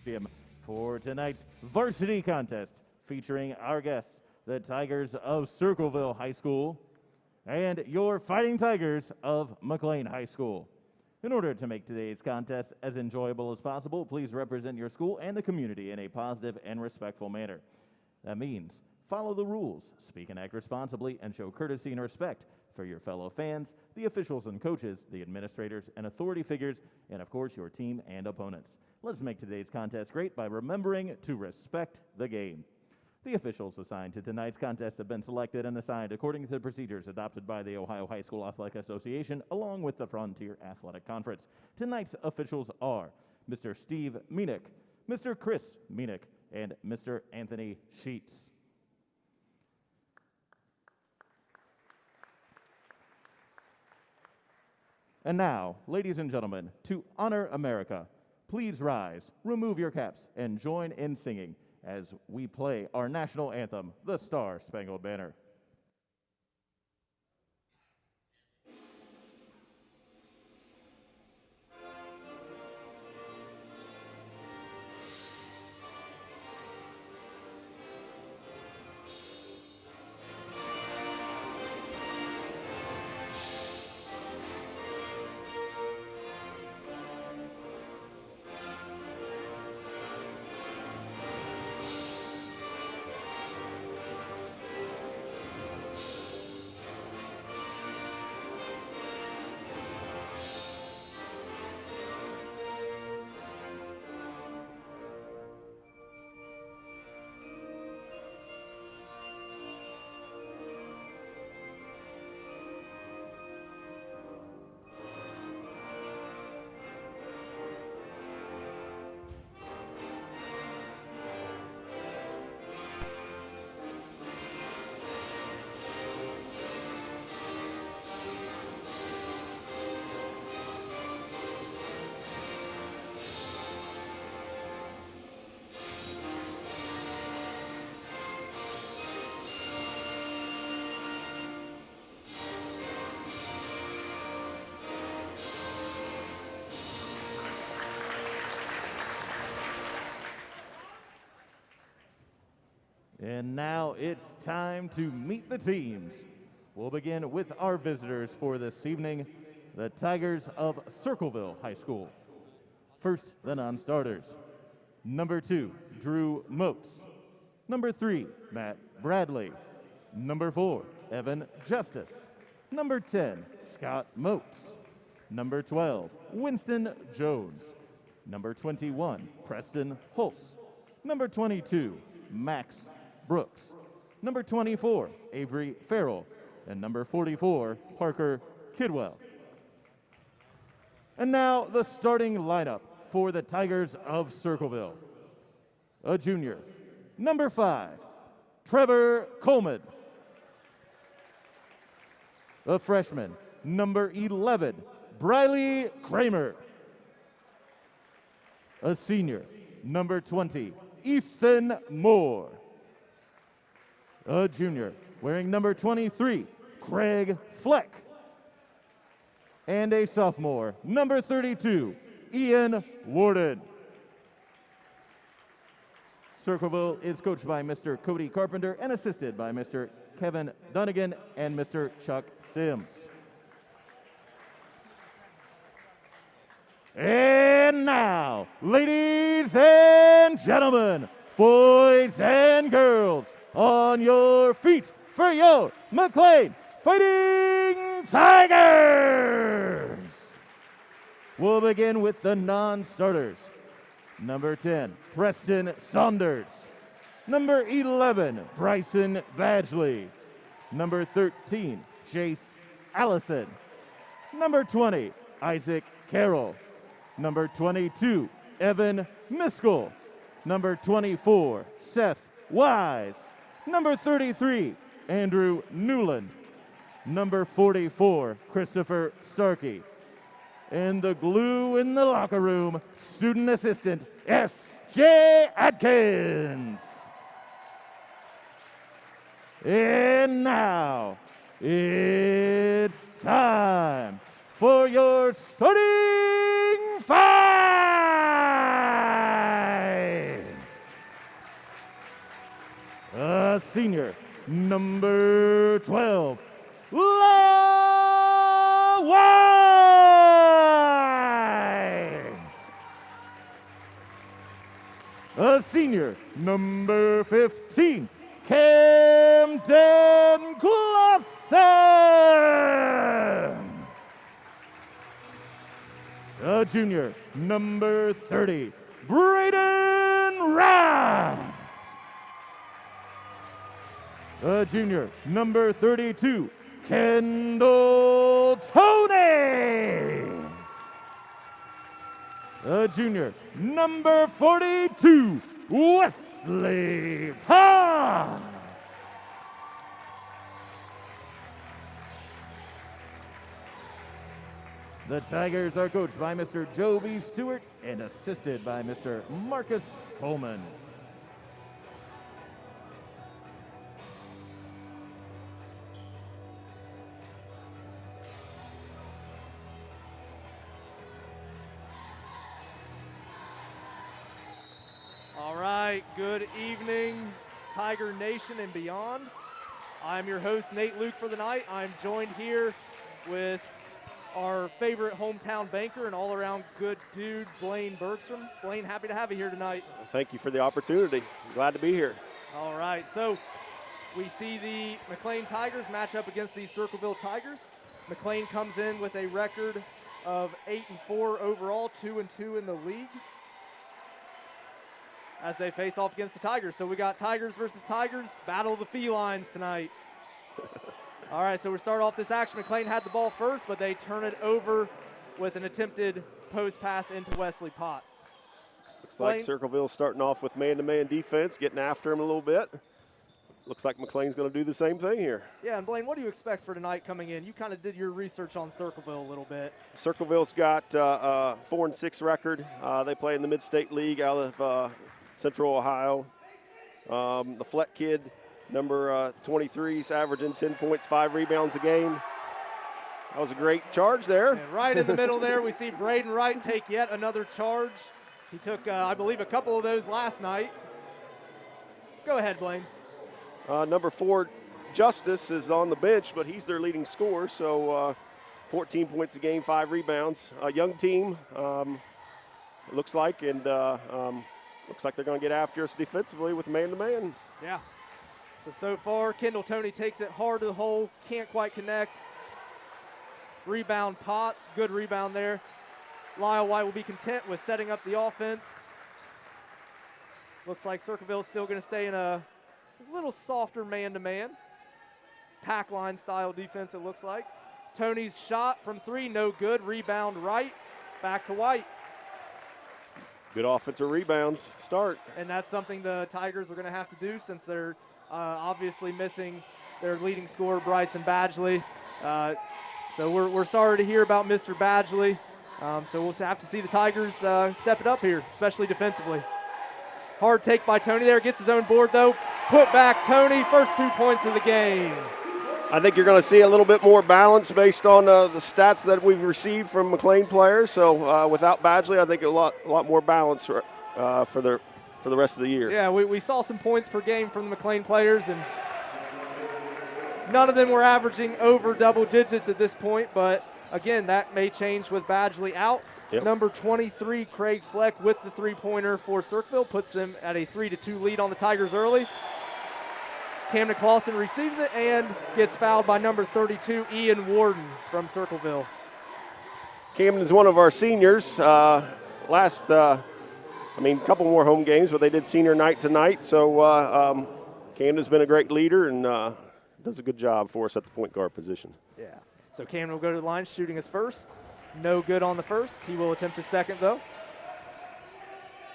Stadium for tonight's varsity contest featuring our guests, the Tigers of Circleville High School and your Fighting Tigers of McClain High School. In order to make today's contest as enjoyable as possible, please represent your school and the community in a positive and respectful manner. That means follow the rules, speak and act responsibly, and show courtesy and respect for your fellow fans, the officials and coaches, the administrators and authority figures, and of course your team and opponents. Let's make today's contest great by remembering to respect the game. The officials assigned to tonight's contest have been selected and assigned according to the procedures adopted by the Ohio High School Athletic Association along with the Frontier Athletic Conference. Tonight's officials are Mr. Steve Meenick, Mr. Chris Meenick, and Mr. Anthony Sheets. And now, ladies and gentlemen, to honor America, please rise, remove your caps, and join in singing as we play our national anthem, the Star-Spangled Banner. And now it's time to meet the teams. We'll begin with our visitors for this evening, the Tigers of Circleville High School. First, the non-starters. Number 2, Drew Moats. Number 3, Matt Bradley. Number 4, Evan Justice. Number 10, Scott Moats. Number 12, Winston Jones. Number 21, Preston Hulse. Number 22, Max Brooks. Number 24, Avery Farrell. And number 44, Parker Kidwell. And now the starting lineup for the Tigers of Circleville. A junior, number 5, Trevor Coleman. A freshman, number 11, Briley Kramer. A senior, number 20, Ethan Moore. A junior, wearing number 23, Craig Fleck. And a sophomore, number 32, Ian Warden. Circleville is coached by Mr. Cody Carpenter and assisted by Mr. Kevin Dunnigan and Mr. Chuck Sims. And now, ladies and gentlemen, boys and girls, on your feet for your McClain Fighting Tigers! We'll begin with the non-starters. Number 10, Preston Saunders. Number 11, Bryson Badgley. Number 13, Jace Allison. Number 20, Isaac Carroll. Number 22, Evan Miskell. Number 24, Seth Wise. Number 33, Andrew Newland. Number 44, Christopher Starkey. And the glue in the locker room, student assistant, S.J. Atkins. And now, it's time for your starting five. senior, number 12, White. A senior, number 15, Camden Clausen. A junior, number 30, Braden Wright. A junior, number 32, Kendall Tony. A junior, number 42, Wesley Potts. The Tigers are coached by Mr. Joe B. Stewart and assisted by Mr. Marcus Coleman. All right, good evening, Tiger Nation and beyond. I'm your host, Nate Luke, for the night. I'm joined here with our favorite hometown banker and all-around good dude, Blaine Bergstrom. Blaine, happy to have you here tonight. Thank you for the opportunity. Glad to be here. All right, so we see the McClain Tigers match up against the Circleville Tigers. McClain comes in with a record of 8-4 overall, 2-2 in the league, as they face off against the Tigers. So we got Tigers versus Tigers, battle of the felines tonight. All right, so we start off this action. McClain had the ball first, but they turn it over with an attempted post pass into Wesley Potts. Looks like Circleville starting off with man-to-man defense, getting after him a little bit. Looks like McClain's going to do the same thing here. Yeah, and Blaine, what do you expect for tonight coming in? You kind of did your research on Circleville a little bit. Circleville's got a 4-6 record. They play in the Mid-State League out of Central Ohio. The Fleck kid, number 23, is averaging 10 points, 5 rebounds a game. That was a great charge there. And right in the middle there, we see Braden Wright take yet another charge. He took, I believe, a couple of those last night. Go ahead, Blaine. Number 4, Justice, is on the bench, but he's their leading scorer, so 14 points a game, 5 rebounds. A young team, it looks like, and looks like they're going to get after us defensively with man-to-man. Yeah. So far, Kendall Tony takes it hard to the hole, can't quite connect. Rebound Potts, good rebound there. Lyle White will be content with setting up the offense. Looks like Circleville's still going to stay in a little softer man-to-man. Pack line style defense, it looks like. Tony's shot from 3, no good. Rebound Wright, back to White. Good offensive rebounds start. And that's something the Tigers are going to have to do since they're obviously missing their leading scorer, Bryson Badgley. So we're sorry to hear about Mr. Badgley. So we'll have to see the Tigers step it up here, especially defensively. Hard take by Tony there. Gets his own board, though. Put back Tony. First 2 points of the game. I think you're going to see a little bit more balance based on the stats that we've received from McClain players. So without Badgley, I think a lot more balance for the rest of the year. Yeah, we saw some points per game from the McClain players, and none of them were averaging over double digits at this point. But again, that may change with Badgley out. Yep. Number 23, Craig Fleck, with the three-pointer for Circleville, puts them at a 3-2 lead on the Tigers early. Camden Clausen receives it and gets fouled by number 32, Ian Warden from Circleville. Camden's one of our seniors. Couple more home games, but they did senior night tonight. So Camden's been a great leader and does a good job for us at the point guard position. Yeah. So Camden will go to the line, shooting his first. No good on the first. He will attempt his second, though.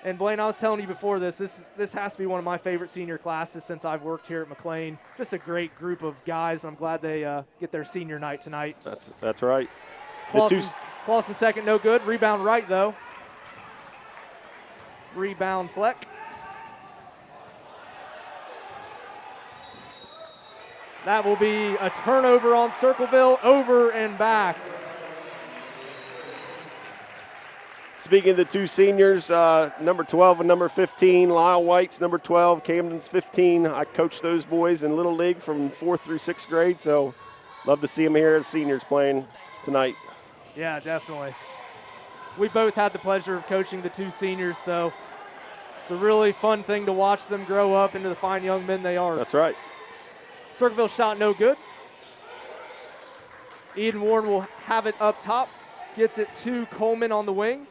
And Blaine, I was telling you before this has to be one of my favorite senior classes since I've worked here at McClain. Just a great group of guys. I'm glad they get their senior night tonight. That's right. Clausen second, no good. Rebound Wright, though. Rebound Fleck. That will be a turnover on Circleville, over and back. Speaking of the two seniors, number 12 and number 15, Lyle White's number 12, Camden's 15. I coached those boys in Little League from 4th through 6th grade, so love to see them here as seniors playing tonight. Yeah, definitely. We both had the pleasure of coaching the two seniors, so it's a really fun thing to watch them grow up into the fine young men they are. That's right. Circleville shot no good. Eden Warren will have it up top, gets it to Coleman on the wing.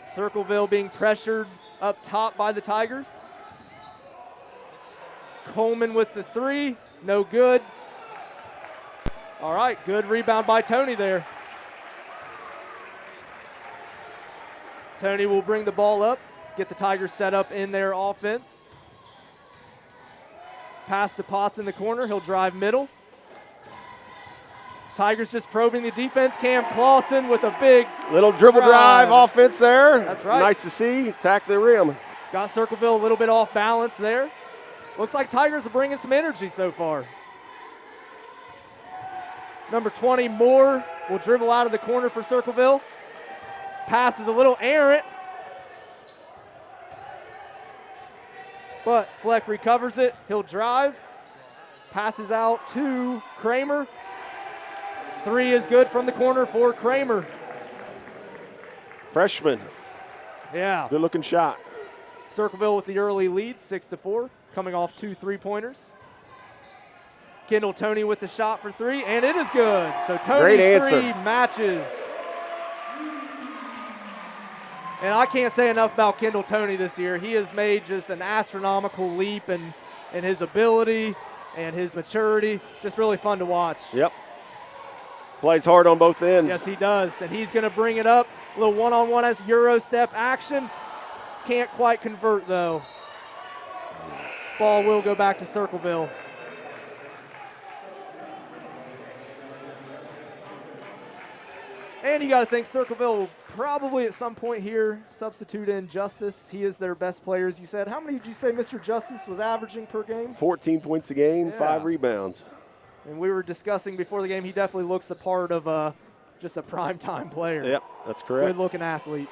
Circleville being pressured up top by the Tigers. Coleman with the three, no good. All right, good rebound by Tony there. Tony will bring the ball up, get the Tigers set up in their offense. Pass to Potts in the corner, he'll drive middle. Tigers just probing the defense. Cam Clausen with a big little dribble drive offense there. That's right. Nice to see. Attack the rim. Got Circleville a little bit off balance there. Looks like Tigers are bringing some energy so far. Number 20, Moore, will dribble out of the corner for Circleville. Pass is a little errant, but Fleck recovers it. He'll drive. Passes out to Kramer. Three is good from the corner for Kramer. Freshman. Yeah. Good looking shot. Circleville with the early lead, 6-4, coming off 2 3-pointers. Kendall Tony with the shot for three, and it is good. So Tony's three matches. And I can't say enough about Kendall Tony this year. He has made just an astronomical leap in his ability and his maturity. Just really fun to watch. Yep. Plays hard on both ends. Yes, he does. And he's going to bring it up. A little one-on-one as Euro step action. Can't quite convert, though. Ball will go back to Circleville. And you got to think Circleville will probably at some point here substitute in Justice. He is their best player, as you said. How many did you say Mr. Justice was averaging per game? 14 points a game, Yeah. 5 rebounds. And we were discussing before the game, he definitely looks the part of just a primetime player. Yep, that's correct. Good-looking athlete.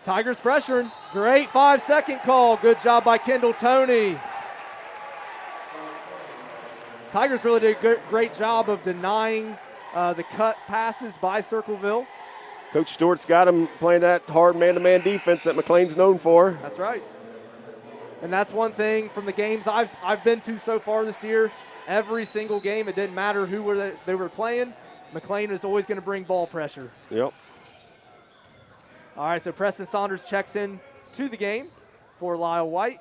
Tigers pressuring. Great 5-second call. Good job by Kendall Tony. Tigers really did a great job of denying the cut passes by Circleville. Coach Stewart's got him playing that hard man-to-man defense that McClain's known for. That's right. And that's one thing from the games I've been to so far this year. Every single game, it didn't matter who they were playing. McClain is always going to bring ball pressure. Yep. All right, so Preston Saunders checks in to the game for Lyle White.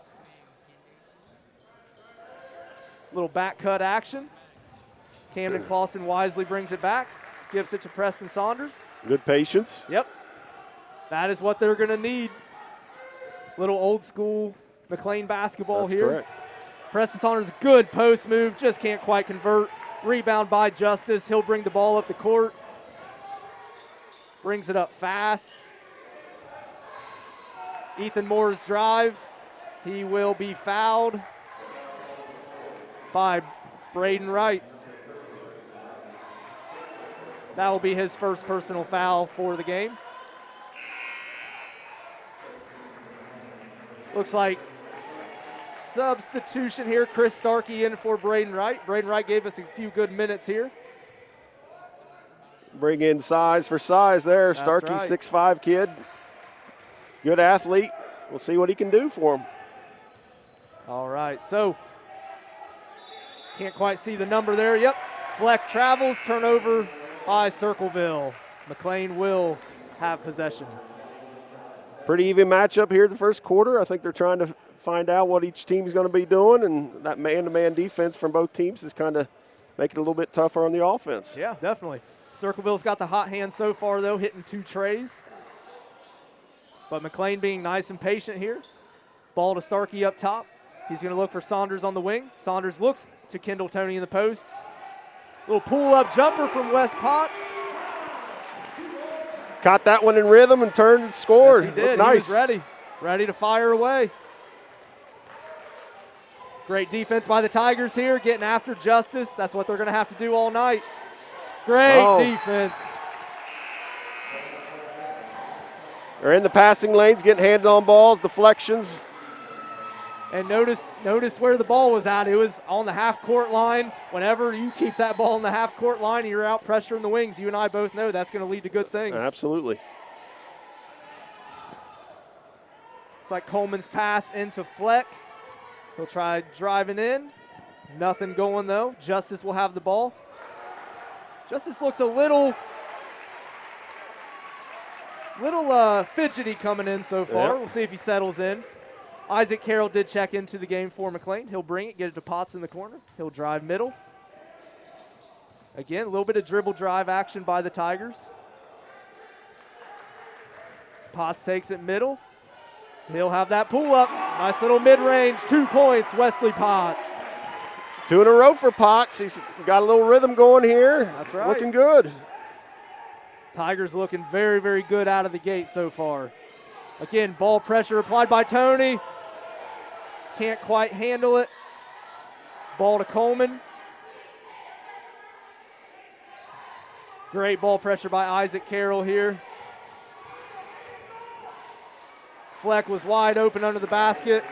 Little back cut action. Camden Clausen wisely brings it back, skips it to Preston Saunders. Good patience. Yep. That is what they're going to need. Little old school McClain basketball That's here. correct. Preston Saunders, good post move, just can't quite convert. Rebound by Justice. He'll bring the ball up the court. Brings it up fast. Ethan Moore's drive. He will be fouled by Braden Wright. That will be his first personal foul for the game. Looks like substitution here. Chris Starkey in for Braden Wright. Braden Wright gave us a few good minutes here. Bring in size for size there. That's Starkey, right. 6'5" kid. Good athlete. We'll see what he can do for him. All right, so can't quite see the number there. Yep, Fleck travels, turnover by Circleville. McClain will have possession. Pretty even matchup here the first quarter. I think they're trying to find out what each team is going to be doing, and that man-to-man defense from both teams is kind of making it a little bit tougher on the offense. Yeah, definitely. Circleville's got the hot hand so far, though, hitting 2 trays. But McClain being nice and patient here. Ball to Starkey up top. He's going to look for Saunders on the wing. Saunders looks to Kendall Tony in the post. Little pull-up jumper from Wes Potts. Caught that one in rhythm and turned and scored. Yes, he did. Looked nice. He was ready to fire away. Great defense by the Tigers here, getting after Justice. That's what they're going to have to do all night. Great defense. They're in the passing lanes, getting handed on balls, deflections. And notice where the ball was at. It was on the half-court line. Whenever you keep that ball in the half-court line and you're out pressuring the wings, you and I both know that's going to lead to good things. Absolutely. It's like Coleman's pass into Fleck. He'll try driving in. Nothing going, though. Justice will have the ball. Justice looks a little fidgety coming in so far. Yep. We'll see if he settles in. Isaac Carroll did check into the game for McClain. He'll bring it, get it to Potts in the corner. He'll drive middle. Again, a little bit of dribble drive action by the Tigers. Potts takes it middle. He'll have that pull up. Nice little mid-range, 2 points, Wesley Potts. 2 in a row for Potts. He's got a little rhythm going here. That's right. Looking good. Tigers looking very, very good out of the gate so far. Again, ball pressure applied by Tony. Can't quite handle it. Ball to Coleman. Great ball pressure by Isaac Carroll here. Fleck was wide open under the basket.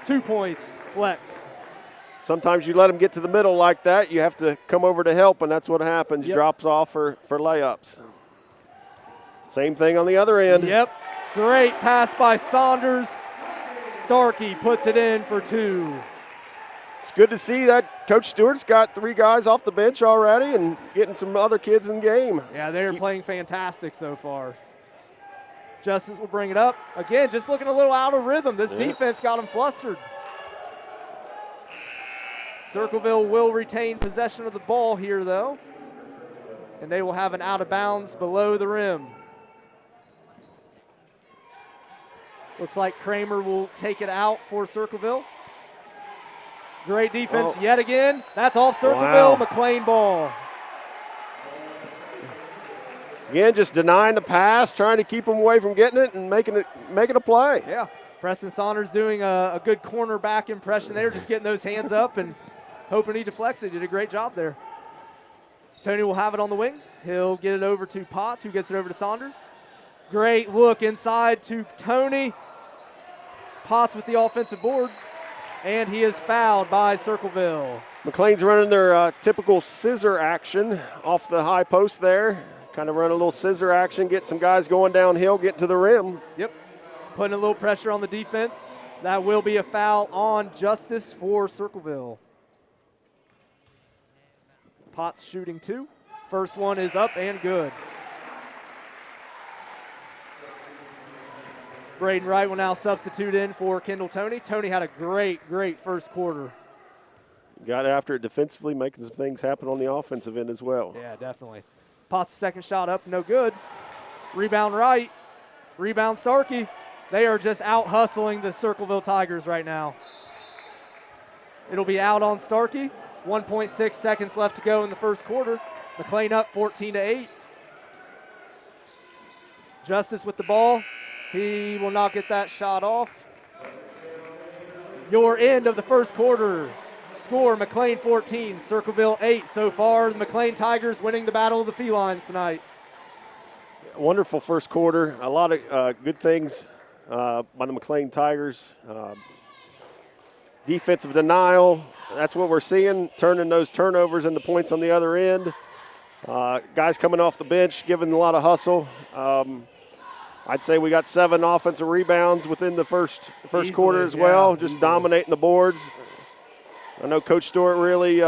2 points, Fleck. Sometimes you let him get to the middle like that. You have to come over to help, and that's what happens. Yep. Drops off for layups. Same thing on the other end. Yep. Great pass by Saunders. Starkey puts it in for 2. It's good to see that Coach Stewart's got 3 guys off the bench already and getting some other kids in game. Yeah, they're playing fantastic so far. Justice will bring it up. Again, just looking a little out of rhythm. This defense got them flustered. Circleville will retain possession of the ball here, though. And they will have an out of bounds below the rim. Looks like Kramer will take it out for Circleville. Great defense yet again. That's off Circleville. Wow. McClain ball. Again, just denying the pass, trying to keep them away from getting it and making a play. Yeah. Preston Saunders doing a good cornerback impression there, just getting those hands up and hoping he deflects it. Did a great job there. Tony will have it on the wing. He'll get it over to Potts, who gets it over to Saunders. Great look inside to Tony. Potts with the offensive board, and he is fouled by Circleville. McClain's running their typical scissor action off the high post there. Kind of run a little scissor action, get some guys going downhill, get to the rim. Yep, putting a little pressure on the defense. That will be a foul on Justice for Circleville. Potts shooting 2. First one is up and good. Braden Wright will now substitute in for Kendall Tony. Tony had a great first quarter. Got after it defensively, making some things happen on the offensive end as well. Yeah, definitely. Potts' second shot up, no good. Rebound Wright. Rebound Starkey. They are just out hustling the Circleville Tigers right now. It'll be out on Starkey. 1.6 seconds left to go in the first quarter. McClain up 14-8. Justice with the ball. He will not get that shot off. Your end of the first quarter. Score, McClain 14, Circleville 8 so far. The McClain Tigers winning the Battle of the Felines tonight. Wonderful first quarter. A lot of good things by the McClain Tigers. Defensive denial, that's what we're seeing, turning those turnovers into points on the other end. Guys coming off the bench, giving a lot of hustle. I'd say we got 7 offensive rebounds within the first quarter as well, just dominating the boards. I know Coach Stewart really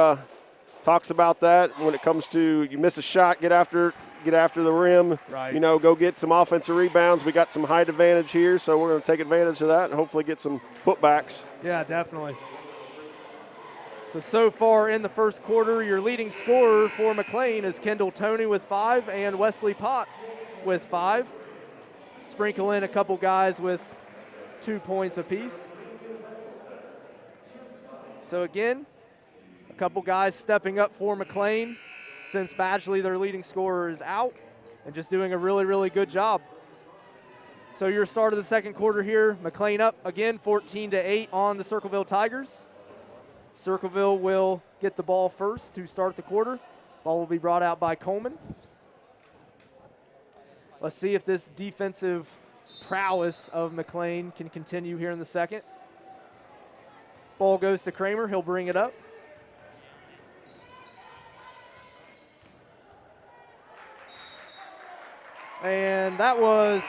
talks about that when it comes to you miss a shot, get after the rim. Right. You know, go get some offensive rebounds. We got some height advantage here, so we're going to take advantage of that and hopefully get some putbacks. Yeah, definitely. So far in the first quarter, your leading scorer for McClain is Kendall Tony with 5 and Wesley Potts with 5. Sprinkle in a couple guys with 2 points apiece. So again, a couple guys stepping up for McClain since Badgley, their leading scorer, is out and just doing a really good job. So your start of the second quarter here, McClain up again 14-8 on the Circleville Tigers. Circleville will get the ball first to start the quarter. Ball will be brought out by Coleman. Let's see if this defensive prowess of McClain can continue here in the second. Ball goes to Kramer. He'll bring it up. And that was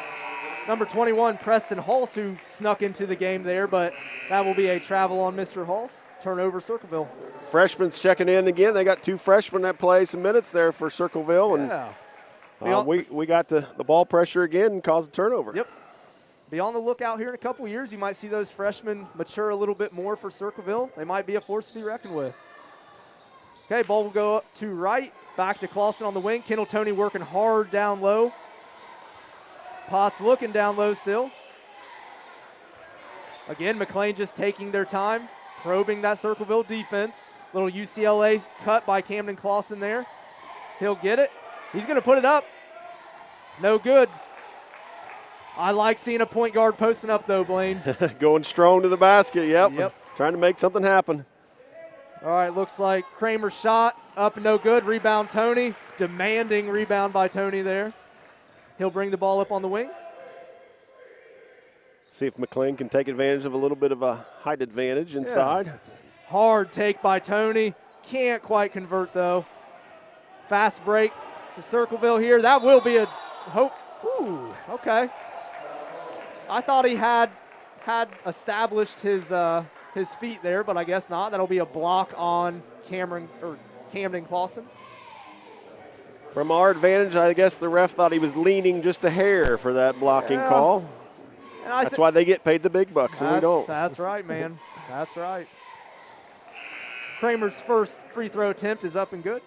number 21, Preston Hulse, who snuck into the game there, but that will be a travel on Mr. Hulse. Turnover, Circleville. Freshmen's checking in again. They got 2 freshmen that play some minutes there for Circleville. Yeah. And we got the ball pressure again and caused a turnover. Yep. Be on the lookout here in a couple years. You might see those freshmen mature a little bit more for Circleville. They might be a force to be reckoned with. Okay, ball will go up to right. Back to Clausen on the wing. Kendall Toney working hard down low. Potts looking down low still. Again, McClain just taking their time, probing that Circleville defense. Little UCLA cut by Camden Clausen there. He'll get it. He's going to put it up. No good. I like seeing a point guard posting up, though, Blaine. Going strong to the basket, yep. Trying to make something happen. All right, looks like Kramer's shot up and no good. Rebound, Toney. Demanding rebound by Toney there. He'll bring the ball up on the wing. See if McClain can take advantage of a little bit of a height advantage inside. Yeah. Hard take by Toney. Can't quite convert, though. Fast break to Circleville here. That will be a hope. Ooh, okay. I thought he had established his feet there, but I guess not. That'll be a block on Camden Clausen. From our advantage, I guess the ref thought he was leaning just a hair for that blocking call. That's why they get paid the big bucks and we don't. That's right, man. That's right. Kramer's first free throw attempt is up and good.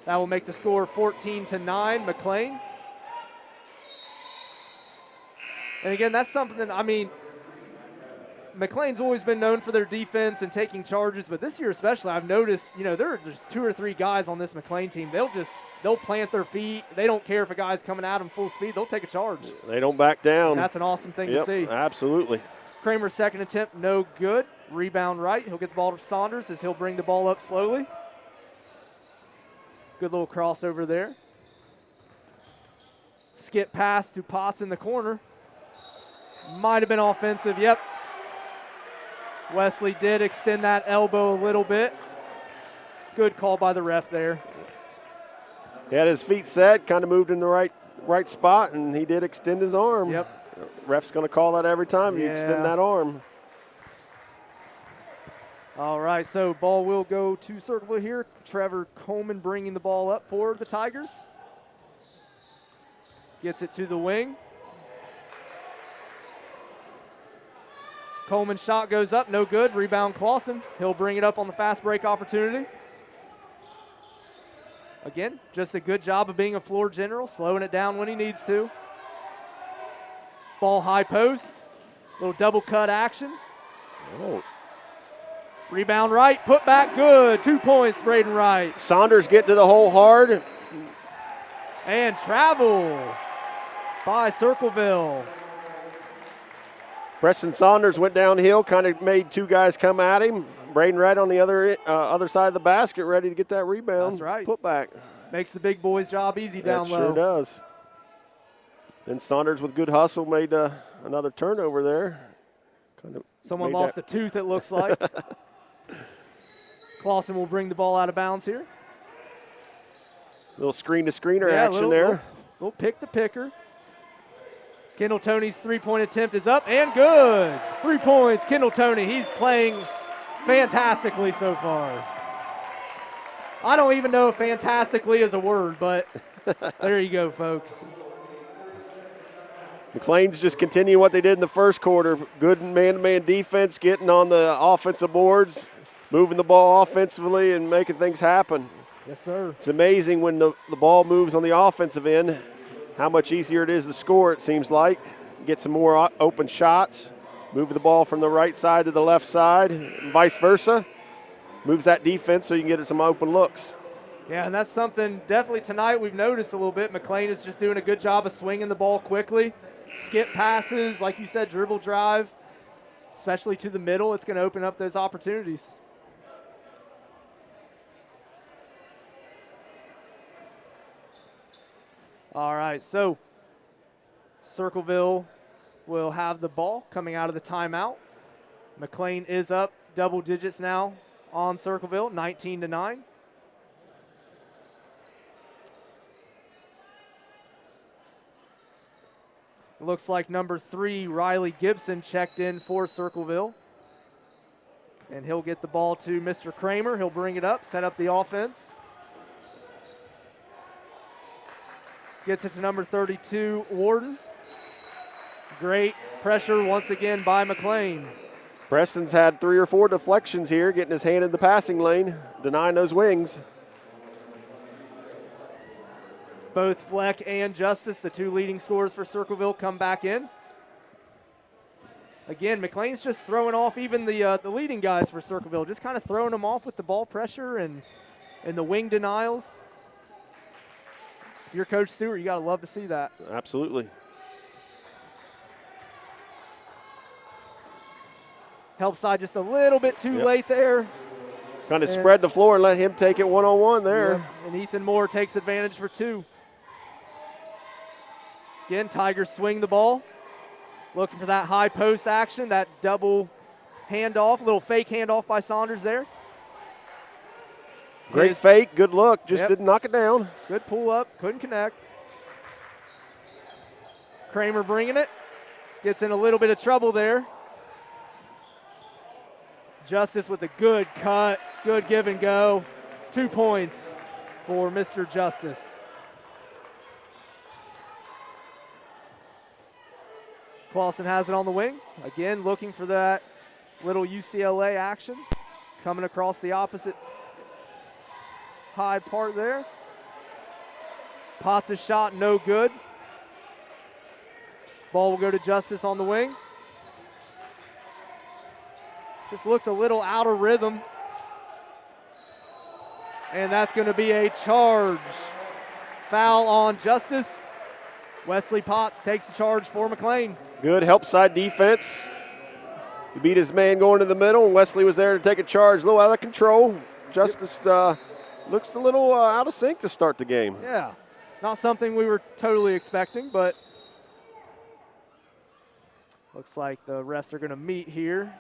That will make the score 14-9, McClain. And again, that's something that, I mean, McClain's always been known for their defense and taking charges, but this year especially, I've noticed, you know, there are just 2 or 3 guys on this McClain team. They'll plant their feet. They don't care if a guy's coming at them full speed. They'll take a charge. They don't back down. And that's an awesome thing to see. Absolutely. Kramer's second attempt, no good. Rebound right. He'll get the ball to Saunders as he'll bring the ball up slowly. Good little crossover there. Skip pass to Potts in the corner. Might have been offensive, yep. Wesley did extend that elbow a little bit. Good call by the ref there. He had his feet set, kind of moved in the right spot, and he did extend his arm. Yep. Ref's going to call that every time you extend that arm. All right, so ball will go to Circleville here. Trevor Coleman bringing the ball up for the Tigers. Gets it to the wing. Coleman's shot goes up, no good. Rebound Clausen. He'll bring it up on the fast break opportunity. Again, just a good job of being a floor general, slowing it down when he needs to. Ball high post. Little double cut action. Oh. Rebound right, put back good. 2 points, Braden Wright. Saunders getting to the hole hard. And travel by Circleville. Preston Saunders went downhill, kind of made 2 guys come at him. Braden Wright on the other side of the basket, ready to get that rebound. That's right. Put back. Makes the big boy's job easy down low. Sure does. Then Saunders with good hustle made another turnover there. Someone lost a tooth, it looks like. Clausen will bring the ball out of bounds here. Little screen-to-screener action there. Little pick the picker. Kendall Toney's three-point attempt is up and good. 3 points, Kendall Toney. He's playing fantastically so far. I don't even know if fantastically is a word, but there you go, folks. McClain's just continuing what they did in the first quarter. Good man-to-man defense, getting on the offensive boards, moving the ball offensively and making things happen. Yes, sir. It's amazing when the ball moves on the offensive end, how much easier it is to score, it seems like. Get some more open shots, move the ball from the right side to the left side, and vice versa. Moves that defense so you can get some open looks. Yeah, and that's something definitely tonight we've noticed a little bit. McClain is just doing a good job of swinging the ball quickly. Skip passes, like you said, dribble drive, especially to the middle. It's going to open up those opportunities. All right, so Circleville will have the ball coming out of the timeout. McClain is up double digits now on Circleville, 19-9. Looks like number 3, Riley Gibson, checked in for Circleville. And he'll get the ball to Mr. Kramer. He'll bring it up, set up the offense. Gets it to number 32, Warden. Great pressure once again by McClain. Preston's had 3 or 4 deflections here, getting his hand in the passing lane, denying those wings. Both Fleck and Justice, the 2 leading scorers for Circleville, come back in. Again, McClain's just throwing off even the leading guys for Circleville, just kind of throwing them off with the ball pressure and the wing denials. If you're Coach Stewart, you got to love to see that. Absolutely. Help side just a little bit too late there. Kind of spread the floor and let him take it one-on-one there. Yeah, and Ethan Moore takes advantage for 2. Again, Tigers swing the ball. Looking for that high post action, that double handoff, little fake handoff by Saunders there. Great fake, good look, just didn't knock it down. Good pull up, couldn't connect. Kramer bringing it, gets in a little bit of trouble there. Justice with a good cut, good give and go. 2 points for Mr. Justice. Clausen has it on the wing. Again, looking for that little UCLA action. Coming across the opposite high part there. Potts' shot, no good. Ball will go to Justice on the wing. Just looks a little out of rhythm. And that's going to be a charge. Foul on Justice. Wesley Potts takes the charge for McClain. Good help side defense. He beat his man going to the middle, and Wesley was there to take a charge. A little out of control. Justice looks a little out of sync to start the game. Yeah, not something we were totally expecting, but looks like the refs are going to meet here.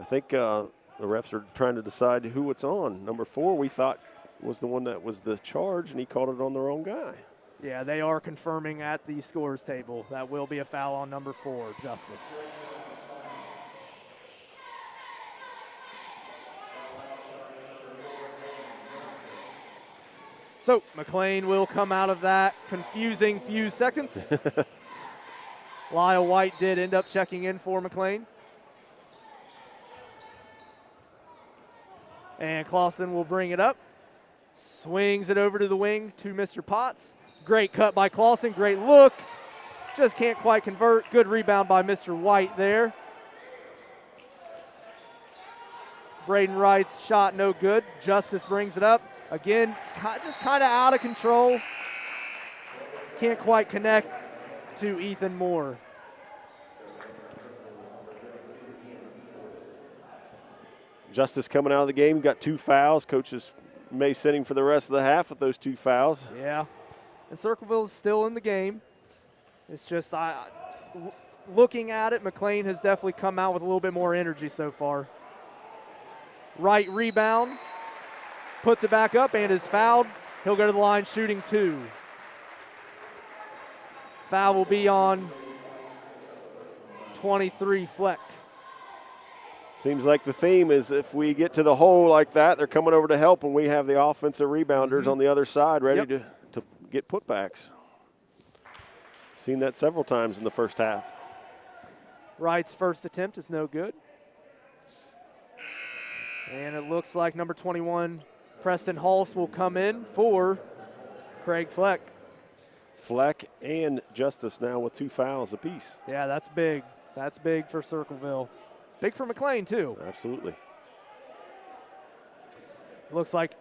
I think the refs are trying to decide who it's on. Number 4 we thought was the one that was the charge, and he called it on the wrong guy. Yeah, they are confirming at the scores table that will be a foul on number 4, Justice. So McClain will come out of that confusing few seconds. Lyle White did end up checking in for McClain. And Clausen will bring it up. Swings it over to the wing to Mr. Potts. Great cut by Clausen, great look. Just can't quite convert. Good rebound by Mr. White there. Braden Wright's shot no good. Justice brings it up. Again, just kind of out of control. Can't quite connect to Ethan Moore. Justice coming out of the game, got 2 fouls. Coaches may send him for the rest of the half with those 2 fouls. Yeah, and Circleville's still in the game. It's just, looking at it, McClain has definitely come out with a little bit more energy so far. Right rebound, puts it back up and is fouled. He'll go to the line shooting 2. Foul will be on 23, Fleck. Seems like the theme is if we get to the hole like that, they're coming over to help, and we have the offensive rebounders on the other side ready to get putbacks. Seen that several times in the first half. Wright's first attempt is no good. And it looks like number 21, Preston Hulse, will come in for Craig Fleck. Fleck and Justice now with 2 fouls apiece. Yeah, that's big. That's big for Circleville. Big for McClain, too. Absolutely. Looks like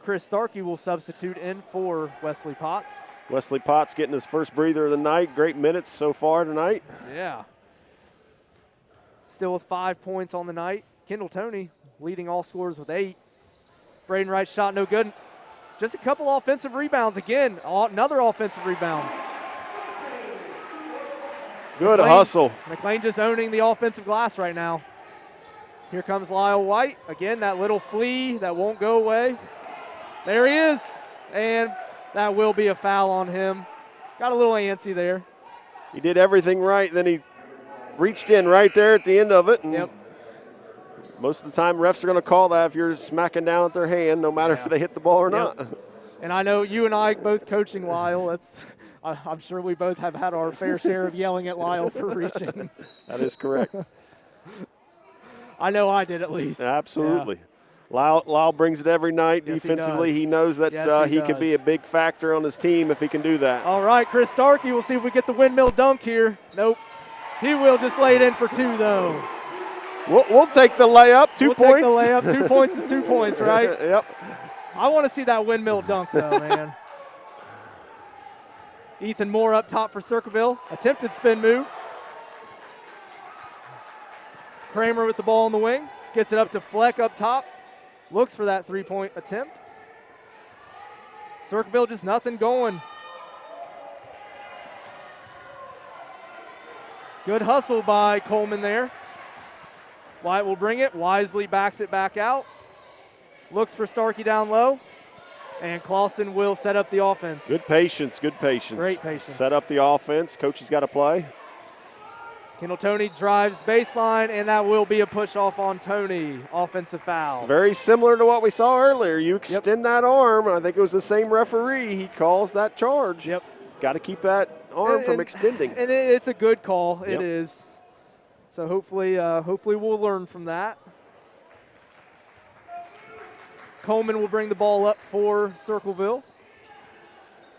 Chris Starkey will substitute in for Wesley Potts. Wesley Potts getting his first breather of the night. Great minutes so far tonight. Yeah. Still with 5 points on the night. Kendall Toney leading all scorers with 8. Braden Wright's shot no good. Just a couple offensive rebounds again. Another offensive rebound. Good hustle. McClain just owning the offensive glass right now. Here comes Lyle White. Again, that little flea that won't go away. There he is. And that will be a foul on him. Got a little antsy there. He did everything right. Then he reached in right there at the end of it. And yep. Most of the time, refs are going to call that if you're smacking down at their hand, no matter if they hit the ball or not. And I know you and I both coaching Lyle. I'm sure we both have had our fair share of yelling at Lyle for reaching. That is correct. I know I did at least. Absolutely. Yeah. Lyle brings it every night. Yes, defensively. He knows that he could be a big factor on his team if he can do that. All right, Chris Starkey. We'll see if we get the windmill dunk here. Nope. He will just lay it in for 2, though. We'll take the layup. 2 points. We'll take the layup. 2 points is 2 points, right? Yep. I want to see that windmill dunk, though, man. Ethan Moore up top for Circleville. Attempted spin move. Kramer with the ball on the wing. Gets it up to Fleck up top. Looks for that 3-point attempt. Circleville just nothing going. Good hustle by Coleman there. White will bring it. Wisely backs it back out. Looks for Starkey down low. And Clausen will set up the offense. Good patience, good patience. Great patience. Set up the offense. Coach has got to play. Kendall Toney drives baseline, and that will be a push-off on Toney. Offensive foul. Very similar to what we saw earlier. You extend that arm. I think it was the same referee. He calls that charge. Yep. Got to keep that arm from extending. And it's a good call. It is. So hopefully we'll learn from that. Coleman will bring the ball up for Circleville.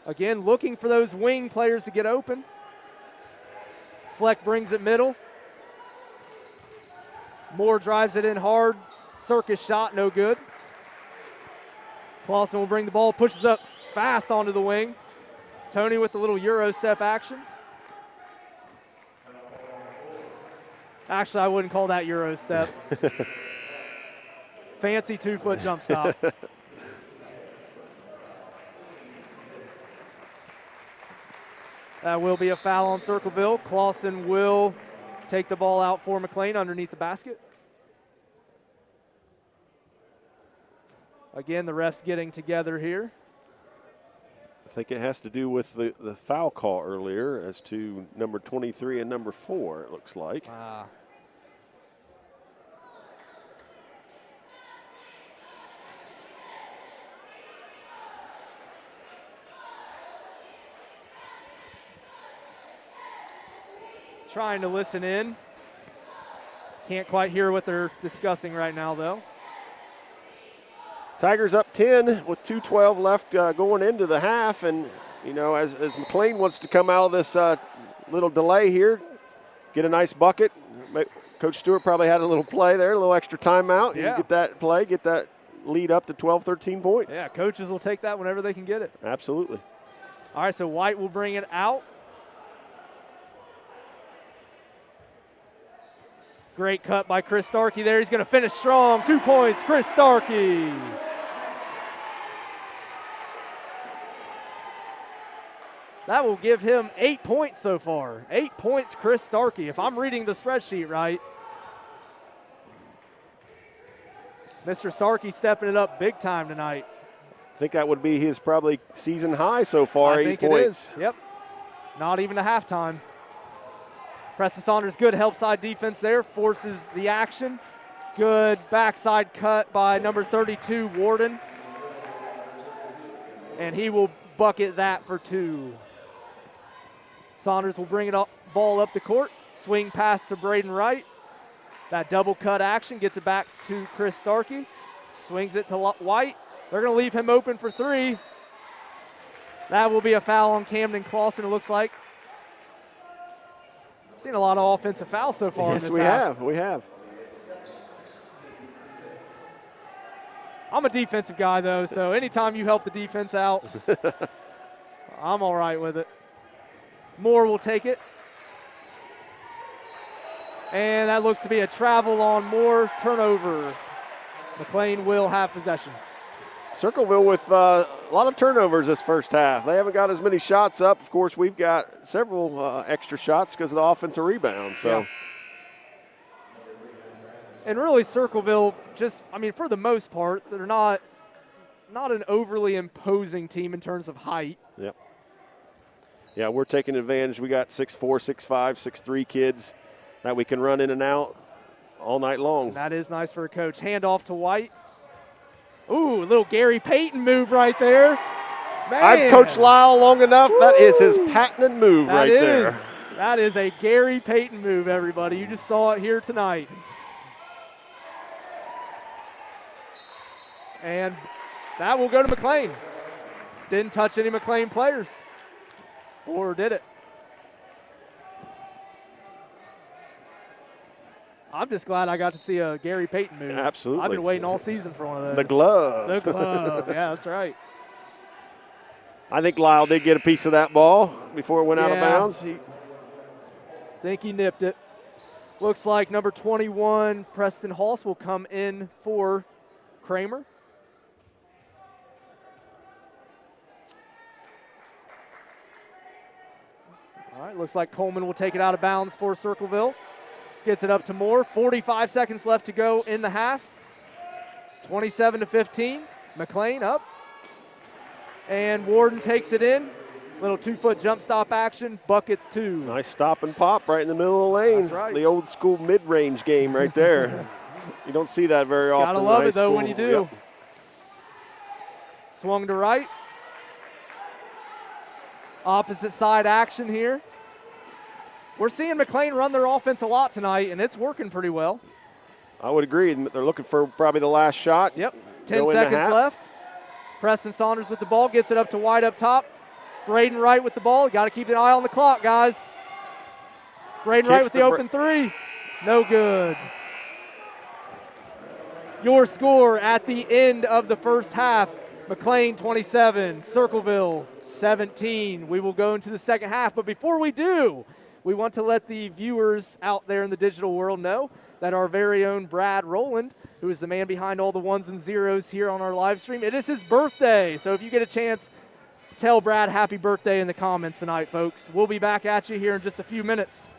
Again, looking for those wing players to get open. Fleck brings it middle. Moore drives it in hard. Circus shot, no good. Clausen will bring the ball, pushes up fast onto the wing. Toney with the little Euro step action. Actually, I wouldn't call that Euro step. Fancy 2-foot jump stop. That will be a foul on Circleville. Clausen will take the ball out for McClain underneath the basket. Again, the refs getting together here. I think it has to do with the foul call earlier as to number 23 and number 4, it looks like. Trying to listen in. Can't quite hear what they're discussing right now, though. Tigers up 10 with 2:12 left going into the half. And, you know, as McClain wants to come out of this little delay here, get a nice bucket. Coach Stewart probably had a little play there, a little extra timeout. Yeah. You get that play, get that lead up to 12, 13 points. Yeah, coaches will take that whenever they can get it. Absolutely. All right, so White will bring it out. Great cut by Chris Starkey there. He's going to finish strong. 2 points, Chris Starkey. That will give him 8 points so far. 8 points, Chris Starkey, if I'm reading the spreadsheet right. Mr. Starkey stepping it up big time tonight. I think that would be his probably season high so far, I 8 think points. It is. Yep. Not even a halftime. Preston Saunders, good help side defense there, forces the action. Good backside cut by number 32, Warden. And he will bucket that for 2. Saunders will bring it up, ball up the court, swing pass to Braden Wright. That double cut action gets it back to Chris Starkey. Swings it to White. They're going to leave him open for 3. That will be a foul on Camden Clausen, it looks like. Seen a lot of offensive fouls so far in this half. We have. I'm a defensive guy, though, so anytime you help the defense out, I'm all right with it. Moore will take it. And that looks to be a travel on Moore, turnover. McClain will have possession. Circleville with a lot of turnovers this first half. They haven't got as many shots up. Of course, we've got several extra shots because of the offensive rebound. So. Yeah. And really, Circleville, just, I mean, for the most part, they're not an overly imposing team in terms of height. Yep. Yeah, we're taking advantage. We got 6'4", 6'5", 6'3" kids that we can run in and out all night long. That is nice for a coach. Hand off to White. Ooh, a little Gary Payton move right there. Man. I've coached Lyle long enough. Woo. That is his patented move there. That is a Gary Payton move, everybody. You just saw it here tonight. And that will go to McClain. Didn't touch any McClain players. Or did it? I'm just glad I got to see a Gary Payton move. Absolutely. I've been waiting all season for one of those. The glove. The glove. Yeah, that's right. I think Lyle did get a piece of that ball before it went out of bounds. Think he nipped it. Looks like number 21, Preston Halse, will come in for Kramer. All right, looks like Coleman will take it out of bounds for Circleville. Gets it up to Moore. 45 seconds left to go in the half. 27-15. McClain up. And Warden takes it in. Little 2-foot jump stop action. Buckets 2. Nice stop and pop right in the middle of the lane. That's right. The old school mid-range game right there. You don't see that very often. Gotta love in it, though, school. when you do. Yep. Swung to right. Opposite side action here. We're seeing McClain run their offense a lot tonight, and it's working pretty well. I would agree. They're looking for probably the last shot. Yep. 10 seconds left. Preston Saunders with the ball, gets it up to White up top. Braden Wright with the ball. Got to keep an eye on the clock, guys. Braden Wright with the open three. No good. Your score at the end of the first half. McClain 27, Circleville 17. We will go into the second half, but before we do, we want to let the viewers out there in the digital world know that our very own Brad Rowland, who is the man behind all the ones and zeros here on our live stream, it is his birthday. So if you get a chance, tell Brad happy birthday in the comments tonight, folks. We'll be back at you here in just a few minutes.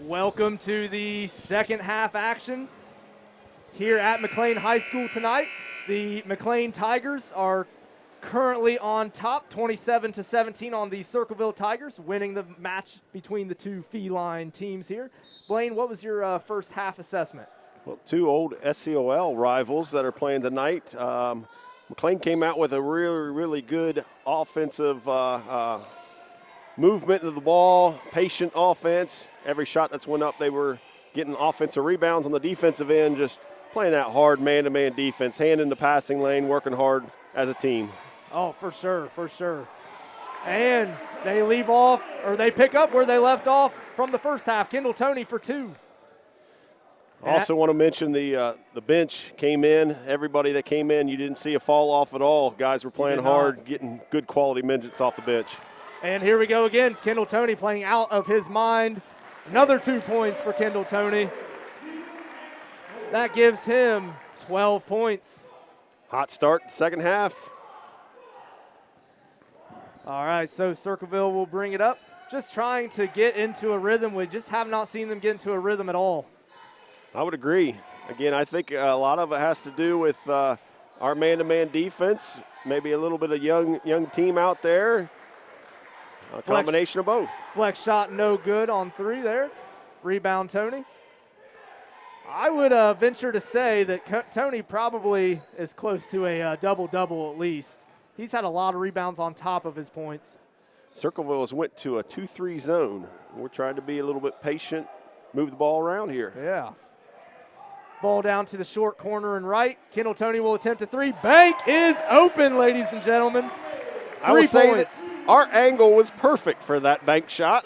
Welcome to the second half action here at McClain High School tonight. The McClain Tigers are currently on top, 27-17 on the Circleville Tigers, winning the match between the two feline teams here. Blaine, what was your first half assessment? Well, two old SCOL rivals that are playing tonight. McClain came out with a really, really good offensive movement of the ball, patient offense. Every shot that's went up, they were getting offensive rebounds on the defensive end, just playing that hard man-to-man defense, hand in the passing lane, working hard as a team. Oh, for sure, for sure. And they leave off, or they pick up where they left off from the first half. Kendall Toney for 2. Also want to mention the bench came in. Everybody that came in, you didn't see a fall off at all. Guys were playing hard, getting good quality minutes off the bench. And here we go again. Kendall Toney playing out of his mind. Another 2 points for Kendall Toney. That gives him 12 points. Hot start, second half. All right, so Circleville will bring it up. Just trying to get into a rhythm. We just have not seen them get into a rhythm at all. I would agree. Again, I think a lot of it has to do with our man-to-man defense, maybe a little bit of young team out there. A combination of both. Flex shot no good on 3 there. Rebound Toney. I would venture to say that Toney probably is close to a double-double at least. He's had a lot of rebounds on top of his points. Circleville has went to a 2-3 zone. We're trying to be a little bit patient, move the ball around here. Yeah. Ball down to the short corner and right. Kendall Toney will attempt a 3. Bank is open, ladies and gentlemen. I will say that our angle was perfect for that bank shot.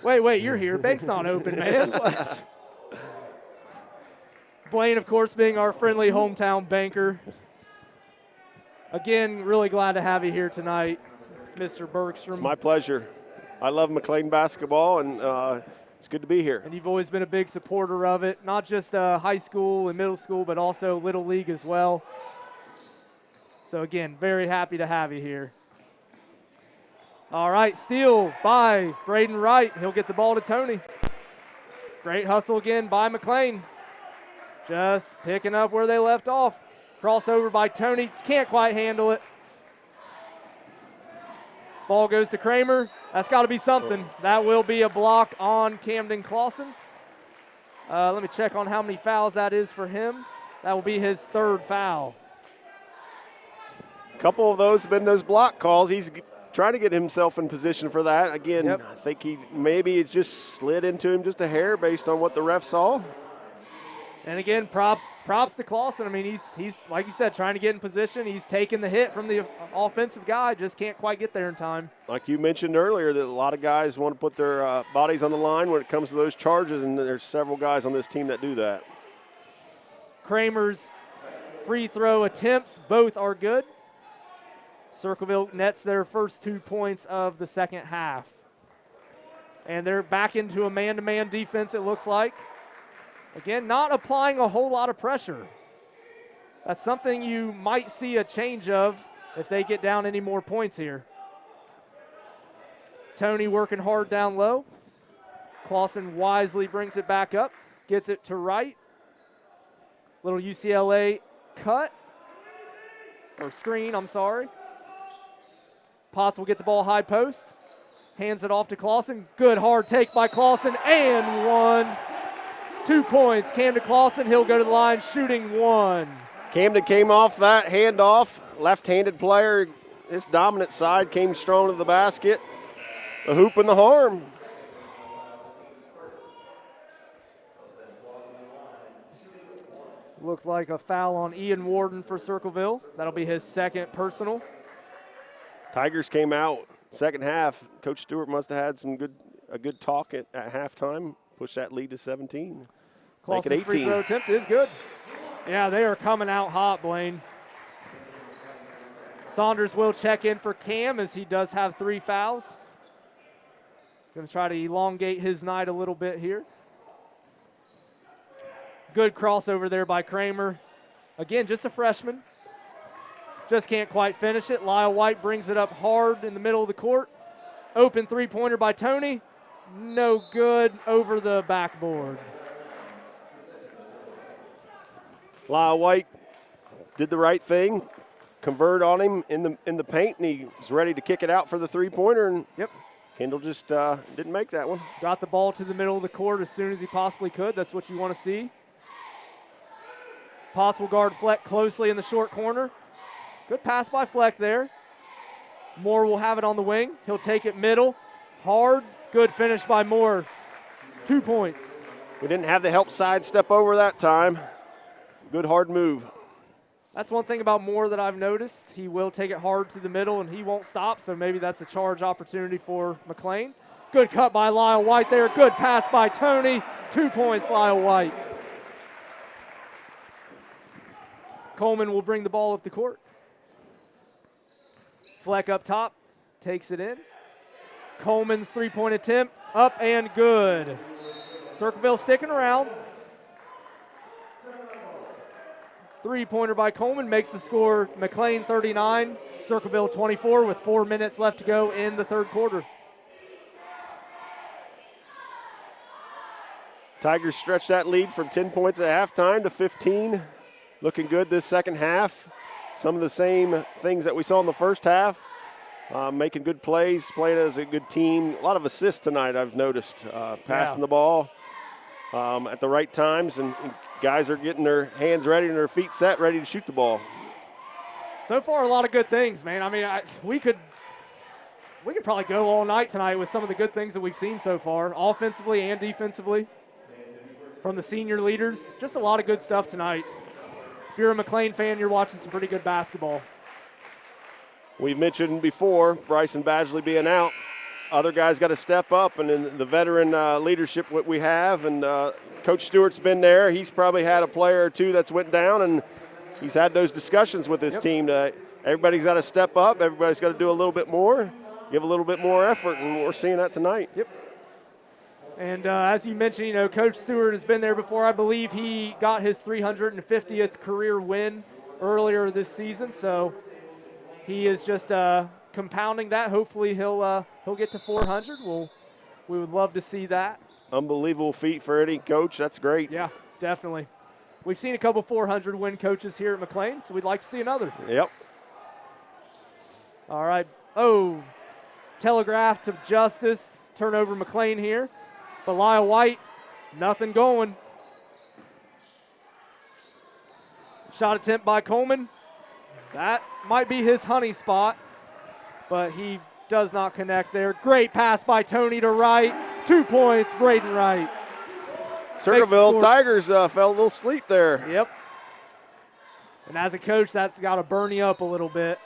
Wait, you're here. Bank's not open, man. Blaine, of course, being our friendly hometown banker. Again, really glad to have you here tonight, Mr. Bergstrom. It's my pleasure. I love McClain basketball, and it's good to be here. And you've always been a big supporter of it, not just high school and middle school, but also Little League as well. So, again, very happy to have you here. All right, steal by Braden Wright. He'll get the ball to Toney. Great hustle again by McClain. Just picking up where they left off. Crossover by Toney. Can't quite handle it. Ball goes to Kramer. That's got to be something. That will be a block on Camden Clausen. Let me check on how many fouls that is for him. That will be his 3rd foul. A couple of those have been those block calls. He's trying to get himself in position for that. Again, Yep. I think maybe it's just slid into him just a hair based on what the ref saw. And again, props to Clausen. I mean, he's like you said, trying to get in position. He's taking the hit from the offensive guy, just can't quite get there in time. Like you mentioned earlier, that a lot of guys want to put their bodies on the line when it comes to those charges, and there's several guys on this team that do that. Kramer's free throw attempts, both are good. Circleville nets their first 2 points of the second half. And they're back into a man-to-man defense, it looks like. Again, not applying a whole lot of pressure. That's something you might see a change of if they get down any more points here. Toney working hard down low. Clausen wisely brings it back up, gets it to Wright. Little UCLA cut, or screen, I'm sorry. Potts will get the ball high post, hands it off to Clausen. Good hard take by Clausen, and 1. 2 points, Camden Clausen. He'll go to the line shooting 1. Camden came off that handoff. Left-handed player, his dominant side came strong to the basket. The hoop and the harm. Looked like a foul on Ian Warden for Circleville. That'll be his 2nd personal. Tigers came out second half. Coach Stewart must have had a good talk at halftime. Push that lead to 17. Clausen's free throw attempt is good. Yeah, they are coming out hot, Blaine. Saunders will check in for Cam as he does have 3 fouls. Going to try to elongate his night a little bit here. Good crossover there by Kramer. Again, just a freshman. Just can't quite finish it. Lyle White brings it up hard in the middle of the court. Open 3-pointer by Toney. No good, over the backboard. Lyle White did the right thing, converted on him in the paint, and he was ready to kick it out for the three-pointer, and Yep. Kendall just didn't make that one. Got the ball to the middle of the court as soon as he possibly could. That's what you want to see. Potts will guard Fleck closely in the short corner. Good pass by Fleck there. Moore will have it on the wing. He'll take it middle. Hard. Good finish by Moore. 2 points. We didn't have the help side step over that time. Good hard move. That's one thing about Moore that I've noticed. He will take it hard to the middle, and he won't stop, so maybe that's a charge opportunity for McClain. Good cut by Lyle White there. Good pass by Tony. 2 points, Lyle White. Coleman will bring the ball up the court. Fleck up top, takes it in. Coleman's three-point attempt, up and good. Circleville sticking around. Three-pointer by Coleman makes the score McClain 39, Circleville 24 with 4 minutes left to go in the third quarter. Tigers stretch that lead from 10 points at halftime to 15. Looking good this second half. Some of the same things that we saw in the first half. Making good plays, playing as a good team. A lot of assists tonight, I've noticed. Passing the ball at the right times, and guys are getting their hands ready and their feet set, ready to shoot the ball. So far, a lot of good things, man. I mean, we could probably go all night tonight with some of the good things that we've seen so far, offensively and defensively, from the senior leaders. Just a lot of good stuff tonight. If you're a McClain fan, you're watching some pretty good basketball. We've mentioned before Bryson Badgley being out. Other guys got to step up, and in the veteran leadership what we have, and Coach Stewart's been there. He's probably had a player or two that's went down, and he's had those discussions with his team. Everybody's got to step up. Everybody's got to do a little bit more, give a little bit more effort, and we're seeing that tonight. Yep. And as you mentioned, you know, Coach Stewart has been there before. I believe he got his 350th career win earlier this season, so he is just compounding that. Hopefully he'll get to 400. We would love to see that. Unbelievable feat for any coach. That's great. Yeah, definitely. We've seen a couple 400 win coaches here at McClain, so we'd like to see another. Yep. All right. Oh, telegraph to Justice. Turnover McClain here. But Lyle White, nothing going. Shot attempt by Coleman. That might be his honey spot, but he does not connect there. Great pass by Tony to Wright. 2 points, Braden Wright. Circleville Tigers fell a little asleep there. Yep. And as a coach, that's got to burn you up a little bit.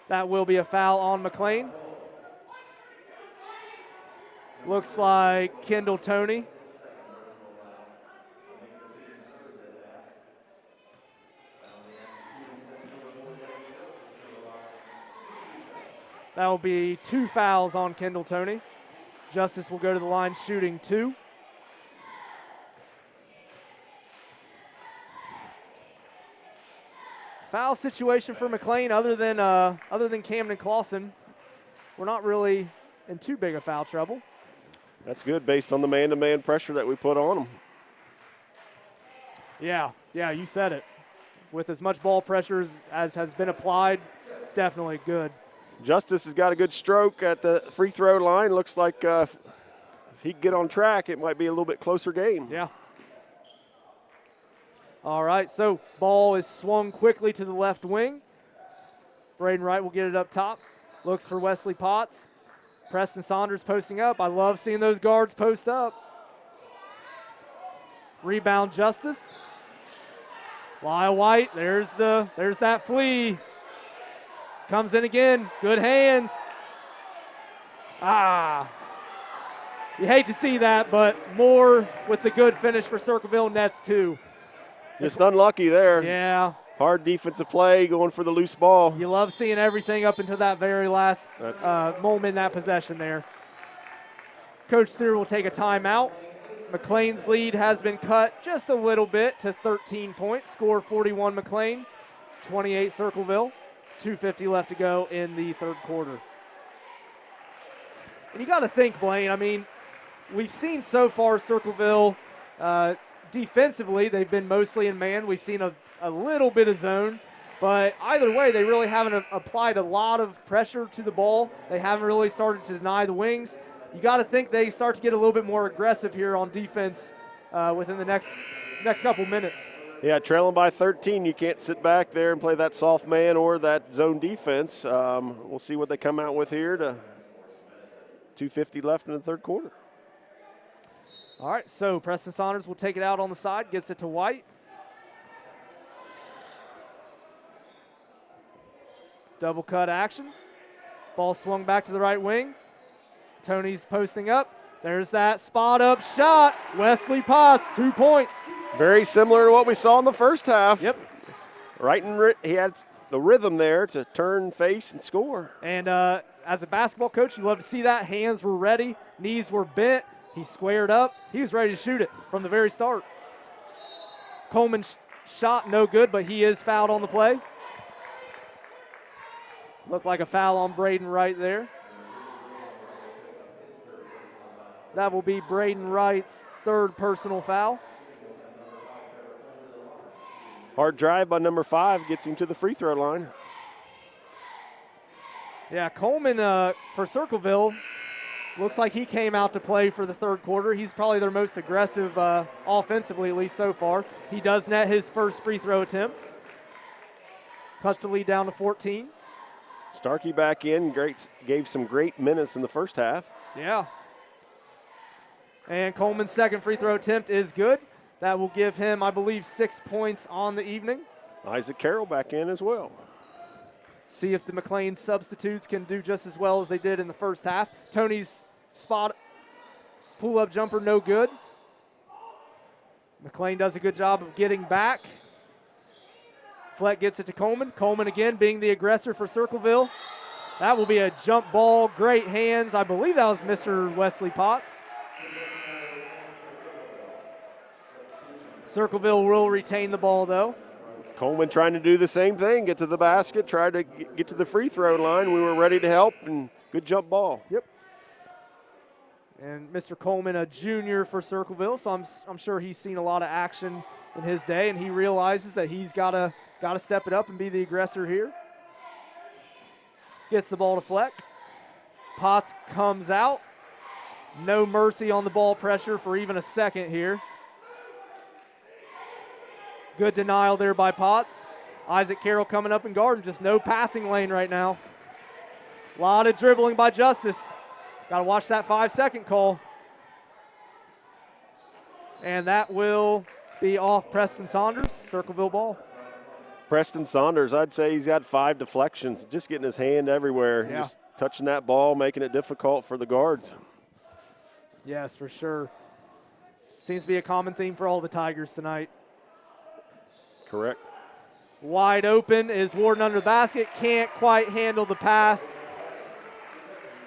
That will be a foul on McClain. Looks like Kendall Tony. That will be 2 fouls on Kendall Tony. Justice will go to the line shooting 2. Foul situation for McClain other than Camden Clausen. We're not really in too big of foul trouble. That's good based on the man-to-man pressure that we put on them. Yeah, you said it. With as much ball pressure as has been applied, definitely good. Justice has got a good stroke at the free throw line. Looks like if he can get on track, it might be a little bit closer game. Yeah. All right, so ball is swung quickly to the left wing. Braden Wright will get it up top. Looks for Wesley Potts. Preston Saunders posting up. I love seeing those guards post up. Rebound Justice. Lyle White, there's that flea. Comes in again, good hands. You hate to see that, but Moore with the good finish for Circleville, nets 2. Just unlucky there. Yeah. Hard defensive play, going for the loose ball. You love seeing everything up until that very last moment in that possession there. Coach Stewart will take a timeout. McClain's lead has been cut just a little bit to 13 points. Score 41 McClain, 28 Circleville. 2:50 left to go in the third quarter. And you got to think, Blaine, I mean, we've seen so far Circleville defensively, they've been mostly in man. We've seen a little bit of zone. But either way, they really haven't applied a lot of pressure to the ball. They haven't really started to deny the wings. You got to think they start to get a little bit more aggressive here on defense within the next couple minutes. Yeah, trailing by 13, you can't sit back there and play that soft man or that zone defense. We'll see what they come out with here. 2:50 left in the third quarter. All right, so Preston Saunders will take it out on the side, gets it to White. Double cut action. Ball swung back to the right wing. Tony's posting up. There's that spot up shot. Wesley Potts, 2 points. Very similar to what we saw in the first half. Yep. Right in, he had the rhythm there to turn, face, and score. And as a basketball coach, you love to see that. Hands were ready, knees were bent. He squared up. He was ready to shoot it from the very start. Coleman shot no good, but he is fouled on the play. Looked like a foul on Braden Wright there. That will be Braden Wright's third personal foul. Hard drive by number 5 gets him to the free throw line. Yeah, Coleman for Circleville looks like he came out to play for the third quarter. He's probably their most aggressive offensively, at least so far. He does net his first free throw attempt. Cuts the lead down to 14. Starkey back in, gave some great minutes in the first half. Yeah. And Coleman's second free throw attempt is good. That will give him, I believe, 6 points on the evening. Isaac Carroll back in as well. See if the McClain substitutes can do just as well as they did in the first half. Tony's spot pull-up jumper, no good. McClain does a good job of getting back. Fleck gets it to Coleman. Coleman again being the aggressor for Circleville. That will be a jump ball, great hands. I believe that was Mr. Wesley Potts. Circleville will retain the ball, though. Coleman trying to do the same thing, get to the basket, try to get to the free throw line. We were ready to help, and good jump ball. Yep. And Mr. Coleman, a junior for Circleville, so I'm sure he's seen a lot of action in his day, and he realizes that he's got to step it up and be the aggressor here. Gets the ball to Fleck. Potts comes out. No mercy on the ball pressure for even a second here. Good denial there by Potts. Isaac Carroll coming up in guard, and just no passing lane right now. A lot of dribbling by Justice. Got to watch that 5-second call. And that will be off Preston Saunders, Circleville ball. Preston Saunders, I'd say he's got 5 deflections, just getting his hand everywhere. Yeah. Just touching that ball, making it difficult for the guards. Yes, for sure. Seems to be a common theme for all the Tigers tonight. Correct. Wide open is Warden under the basket. Can't quite handle the pass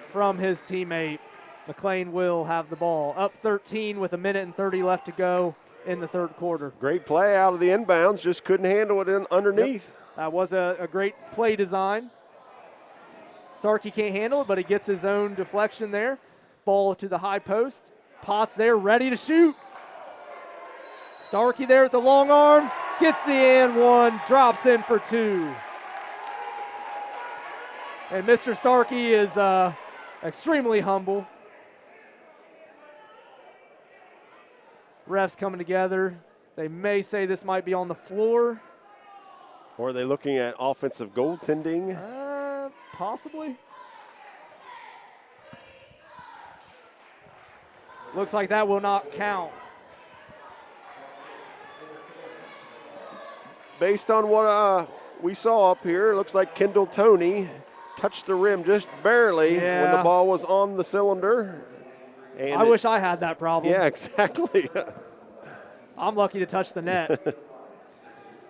from his teammate. McClain will have the ball. Up 13 with 1:30 left to go in the third quarter. Great play out of the inbounds, just couldn't handle it underneath. Yep. That was a great play design. Starkey can't handle it, but he gets his own deflection there. Ball to the high post. Potts there, ready to shoot. Starkey there with the long arms, gets the and one, drops in for 2. And Mr. Starkey is extremely humble. Refs coming together. They may say this might be on the floor. Or are they looking at offensive goaltending? Possibly. Looks like that will not count. Based on what we saw up here, it looks like Kendall Toney touched the rim just barely when the ball was on the cylinder. And I wish I had that problem. Yeah, exactly. I'm lucky to touch the net.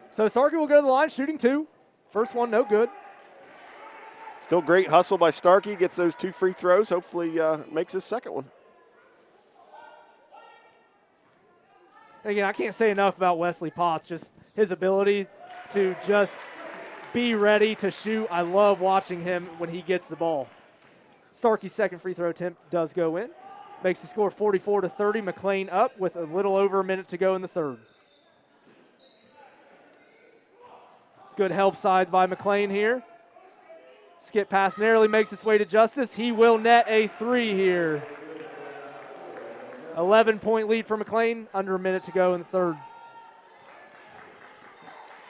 So Starkey will go to the line, shooting 2. First one, no good. Still great hustle by Starkey. Gets those 2 free throws. Hopefully makes his second one. Again, I can't say enough about Wesley Potts, just his ability to just be ready to shoot. I love watching him when he gets the ball. Starkey's second free throw attempt does go in. Makes the score 44-30. McClain up with a little over a minute to go in the third. Good help side by McClain here. Skip pass narrowly makes its way to Justice. He will net a 3 here. 11-point lead for McClain, under a minute to go in the third.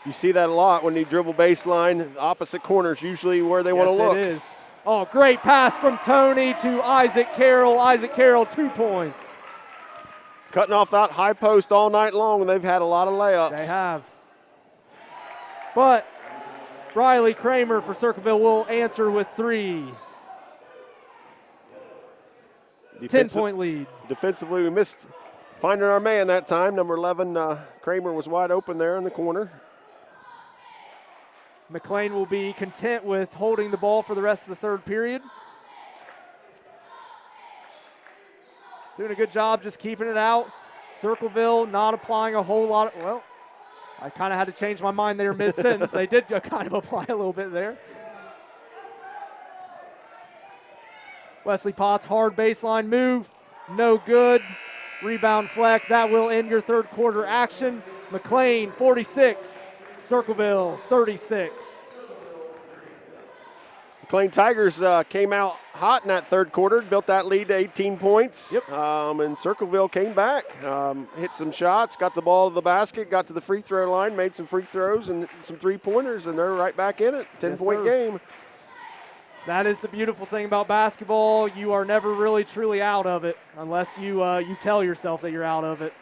You see that a lot when you dribble baseline. The opposite corner is usually where they want to look. Yes, it is. Oh, great pass from Tony to Isaac Carroll. Isaac Carroll, 2 points. Cutting off that high post all night long, and they've had a lot of layups. They have. But Riley Kramer for Circleville will answer with 3. 10-point lead. Defensively, we missed finding our man that time. Number 11, Kramer was wide open there in the corner. McClain will be content with holding the ball for the rest of the third period. Doing a good job just keeping it out. Circleville not applying a whole lot. Well, I kind of had to change my mind there mid-sentence. They did kind of apply a little bit there. Wesley Potts, hard baseline move. No good. Rebound Fleck. That will end your third quarter action. McClain, 46. Circleville, 36. McClain Tigers came out hot in that third quarter, built that lead to 18 points. Yep. And Circleville came back, hit some shots, got the ball to the basket, got to the free throw line, made some free throws and some three-pointers, and they're right back in it. 10-point game. That is the beautiful thing about basketball. You are never really truly out of it unless you you tell yourself that you're out of it.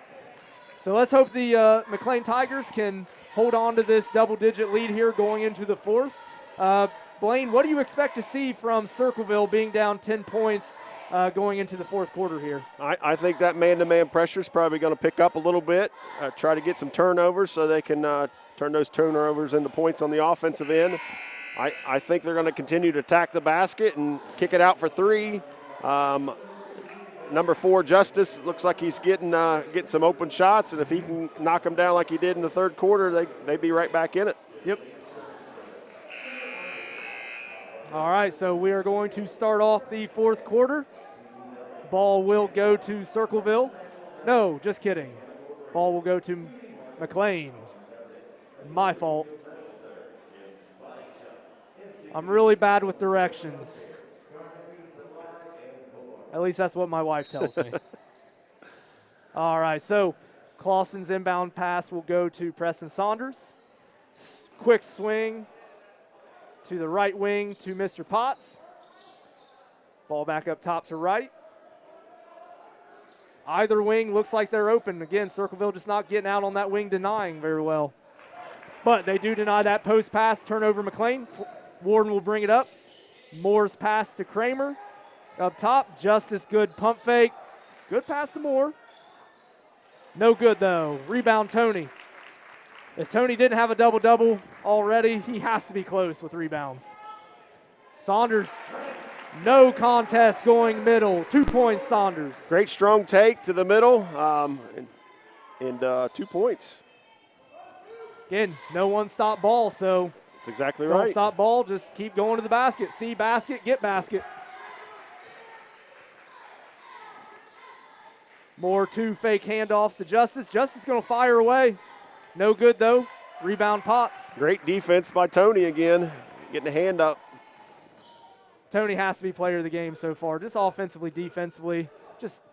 So let's hope the McClain Tigers can hold on to this double-digit lead here going into the fourth. Blaine, what do you expect to see from Circleville being down 10 points going into the fourth quarter here? I think that man-to-man pressure is probably going to pick up a little bit, try to get some turnovers so they can turn those turnovers into points on the offensive end. I think they're going to continue to attack the basket and kick it out for 3. Number 4, Justice, looks like he's getting some open shots, and if he can knock them down like he did in the third quarter, they'd be right back in it. Yep. All right, so we are going to start off the fourth quarter. Ball will go to Circleville. No, just kidding. Ball will go to McClain. My fault. I'm really bad with directions. At least that's what my wife tells me. All right, so Clausen's inbound pass will go to Preston Saunders. Quick swing to the right wing to Mr. Potts. Ball back up top to right. Either wing looks like they're open. Again, Circleville just not getting out on that wing, denying very well. But they do deny that post pass, turnover McClain. Warden will bring it up. Moore's pass to Kramer. Up top, Justice, good pump fake. Good pass to Moore. No good, though. Rebound, Tony. If Tony didn't have a double-double already, he has to be close with rebounds. Saunders, no contest going middle. 2 points, Saunders. Great strong take to the middle and 2 points. Again, no one-stop ball, so that's exactly don't right. stop ball, just keep going to the basket. See basket, get basket. More 2 fake handoffs to Justice. Justice going to fire away. No good, though. Rebound Potts. Great defense by Tony again, getting a hand up. Tony has to be player of the game so far, just offensively, defensively. Just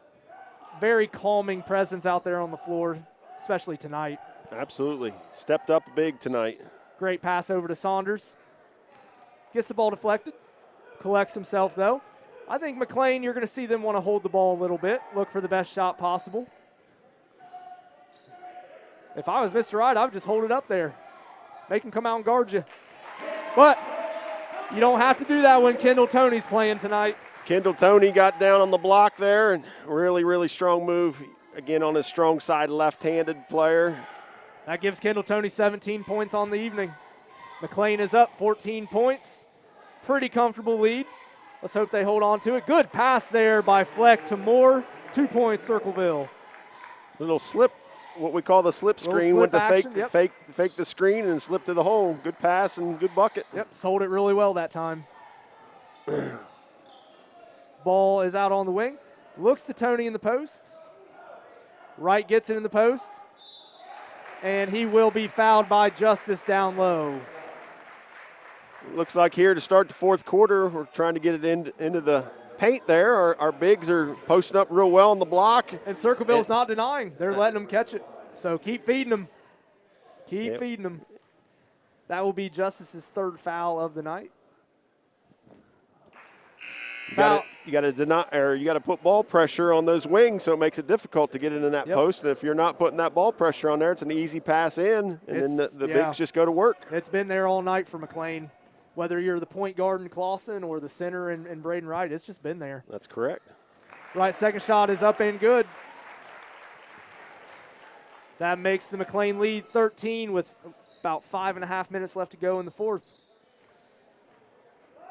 very calming presence out there on the floor, especially tonight. Absolutely. Stepped up big tonight. Great pass over to Saunders. Gets the ball deflected. Collects himself, though. I think McClain, you're going to see them want to hold the ball a little bit, look for the best shot possible. If I was Mr. Wright, I would just hold it up there. Make him come out and guard you. But you don't have to do that when Kendall Tony's playing tonight. Kendall Tony got down on the block there, and really, really strong move. Again, on his strong side, left-handed player. That gives Kendall Tony 17 points on the evening. McClain is up 14 points. Pretty comfortable lead. Let's hope they hold on to it. Good pass there by Fleck to Moore. 2 points, Circleville. Little slip, what we call the slip screen. Went to fake the screen and slip to the hole. Good pass and good bucket. Yep, sold it really well that time. Ball is out on the wing. Looks to Tony in the post. Wright gets it in the post. And he will be fouled by Justice down low. Looks like here to start the fourth quarter, we're trying to get it into the paint there. Our bigs are posting up real well on the block. And Circleville's not denying. They're letting them catch it. So keep feeding them. Keep feeding them. That will be Justice's third foul of the night. You got to deny, or you got to put ball pressure on those wings, so it makes it difficult to get it in that post. And if you're not putting that ball pressure on there, it's an easy pass in, and then the bigs just go to work. It's been there all night for McClain. Whether you're the point guard in Clausen or the center in Braden Wright, it's just been there. That's correct. Wright's second shot is up and good. That makes the McClain lead 13 with about 5.5 minutes left to go in the fourth.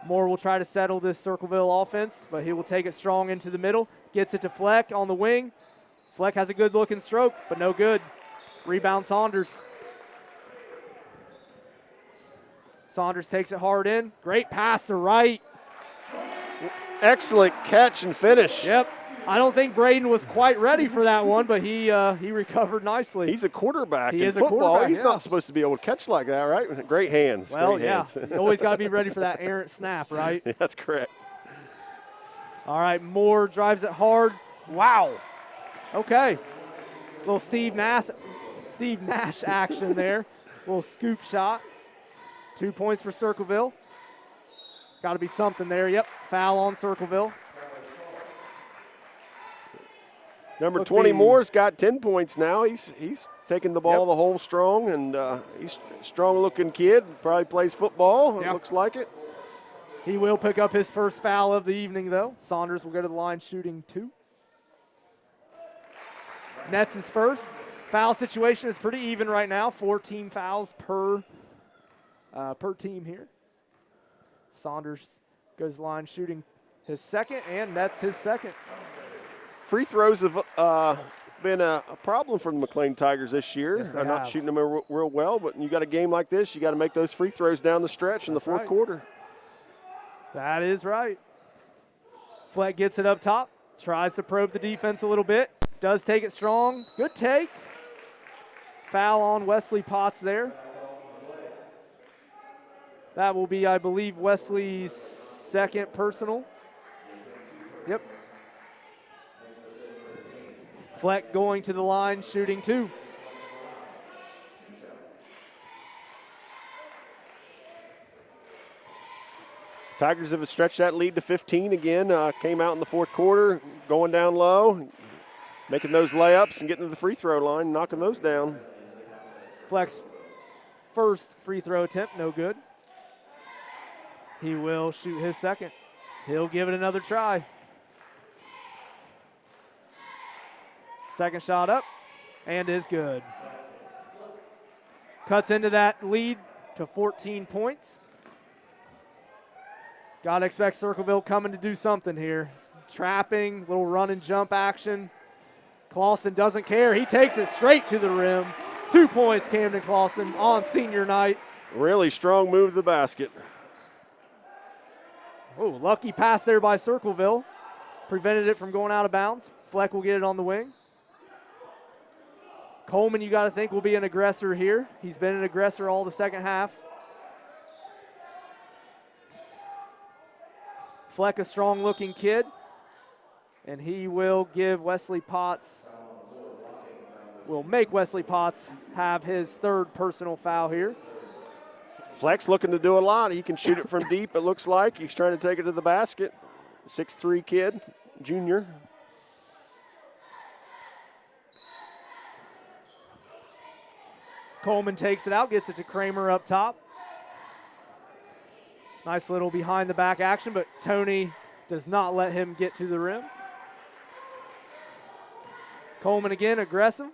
Moore will try to settle this Circleville offense, but he will take it strong into the middle. Gets it to Fleck on the wing. Fleck has a good-looking stroke, but no good. Rebound Saunders. Saunders takes it hard in. Great pass to Wright. Excellent catch and finish. Yep. I don't think Braden was quite ready for that one, but he recovered nicely. He's a quarterback in is football. A quarterback, He's not supposed to be able to catch like that, right? Great hands. Well, great hands. You always got to be ready for that errant snap, right? That's correct. All right, Moore drives it hard. Wow. Okay. Little Steve Nash action there. Little scoop shot. 2 points for Circleville. Got to be something there. Yep, foul on Circleville. Number 20 Moore's got 10 points now. He's taking the ball the hole strong, and he's a strong-looking kid. Probably plays football. It looks like it. He will pick up his first foul of the evening, though. Saunders will go to the line shooting 2. Nets his first. Foul situation is pretty even right now. 14 fouls per team here. Saunders goes to the line shooting his second, and nets his second. Free throws have been a problem for the McClain Tigers this year. Yes, They're not shooting them real well, but you got a game like this, you got to make those free throws down the stretch in the fourth quarter. That is right. Fleck gets it up top, tries to probe the defense a little bit, does take it strong. Good take. Foul on Wesley Potts there. That will be, I believe, Wesley's second personal. Yep. Fleck going to the line, shooting 2. Tigers have stretched that lead to 15 again. Came out in the fourth quarter, going down low, making those layups and getting to the free throw line, knocking those down. Fleck's first free throw attempt, no good. He will shoot his second. He'll give it another try. Second shot up, and is good. Cuts into that lead to 14 points. Got to expect Circleville coming to do something here. Trapping, little run and jump action. Clausen doesn't care. He takes it straight to the rim. 2 points, Camden Clausen, on senior night. Really strong move to the basket. Oh, lucky pass there by Circleville. Prevented it from going out of bounds. Fleck will get it on the wing. Coleman, you got to think, will be an aggressor here. He's been an aggressor all the second half. Fleck, a strong-looking kid, and he will give Wesley Potts, will make Wesley Potts have his third personal foul here. Fleck's looking to do a lot. He can shoot it from deep, it looks like. He's trying to take it to the basket. 6'3" kid, junior. Coleman takes it out, gets it to Kramer up top. Nice little behind the back action, but Tony does not let him get to the rim. Coleman again, aggressive.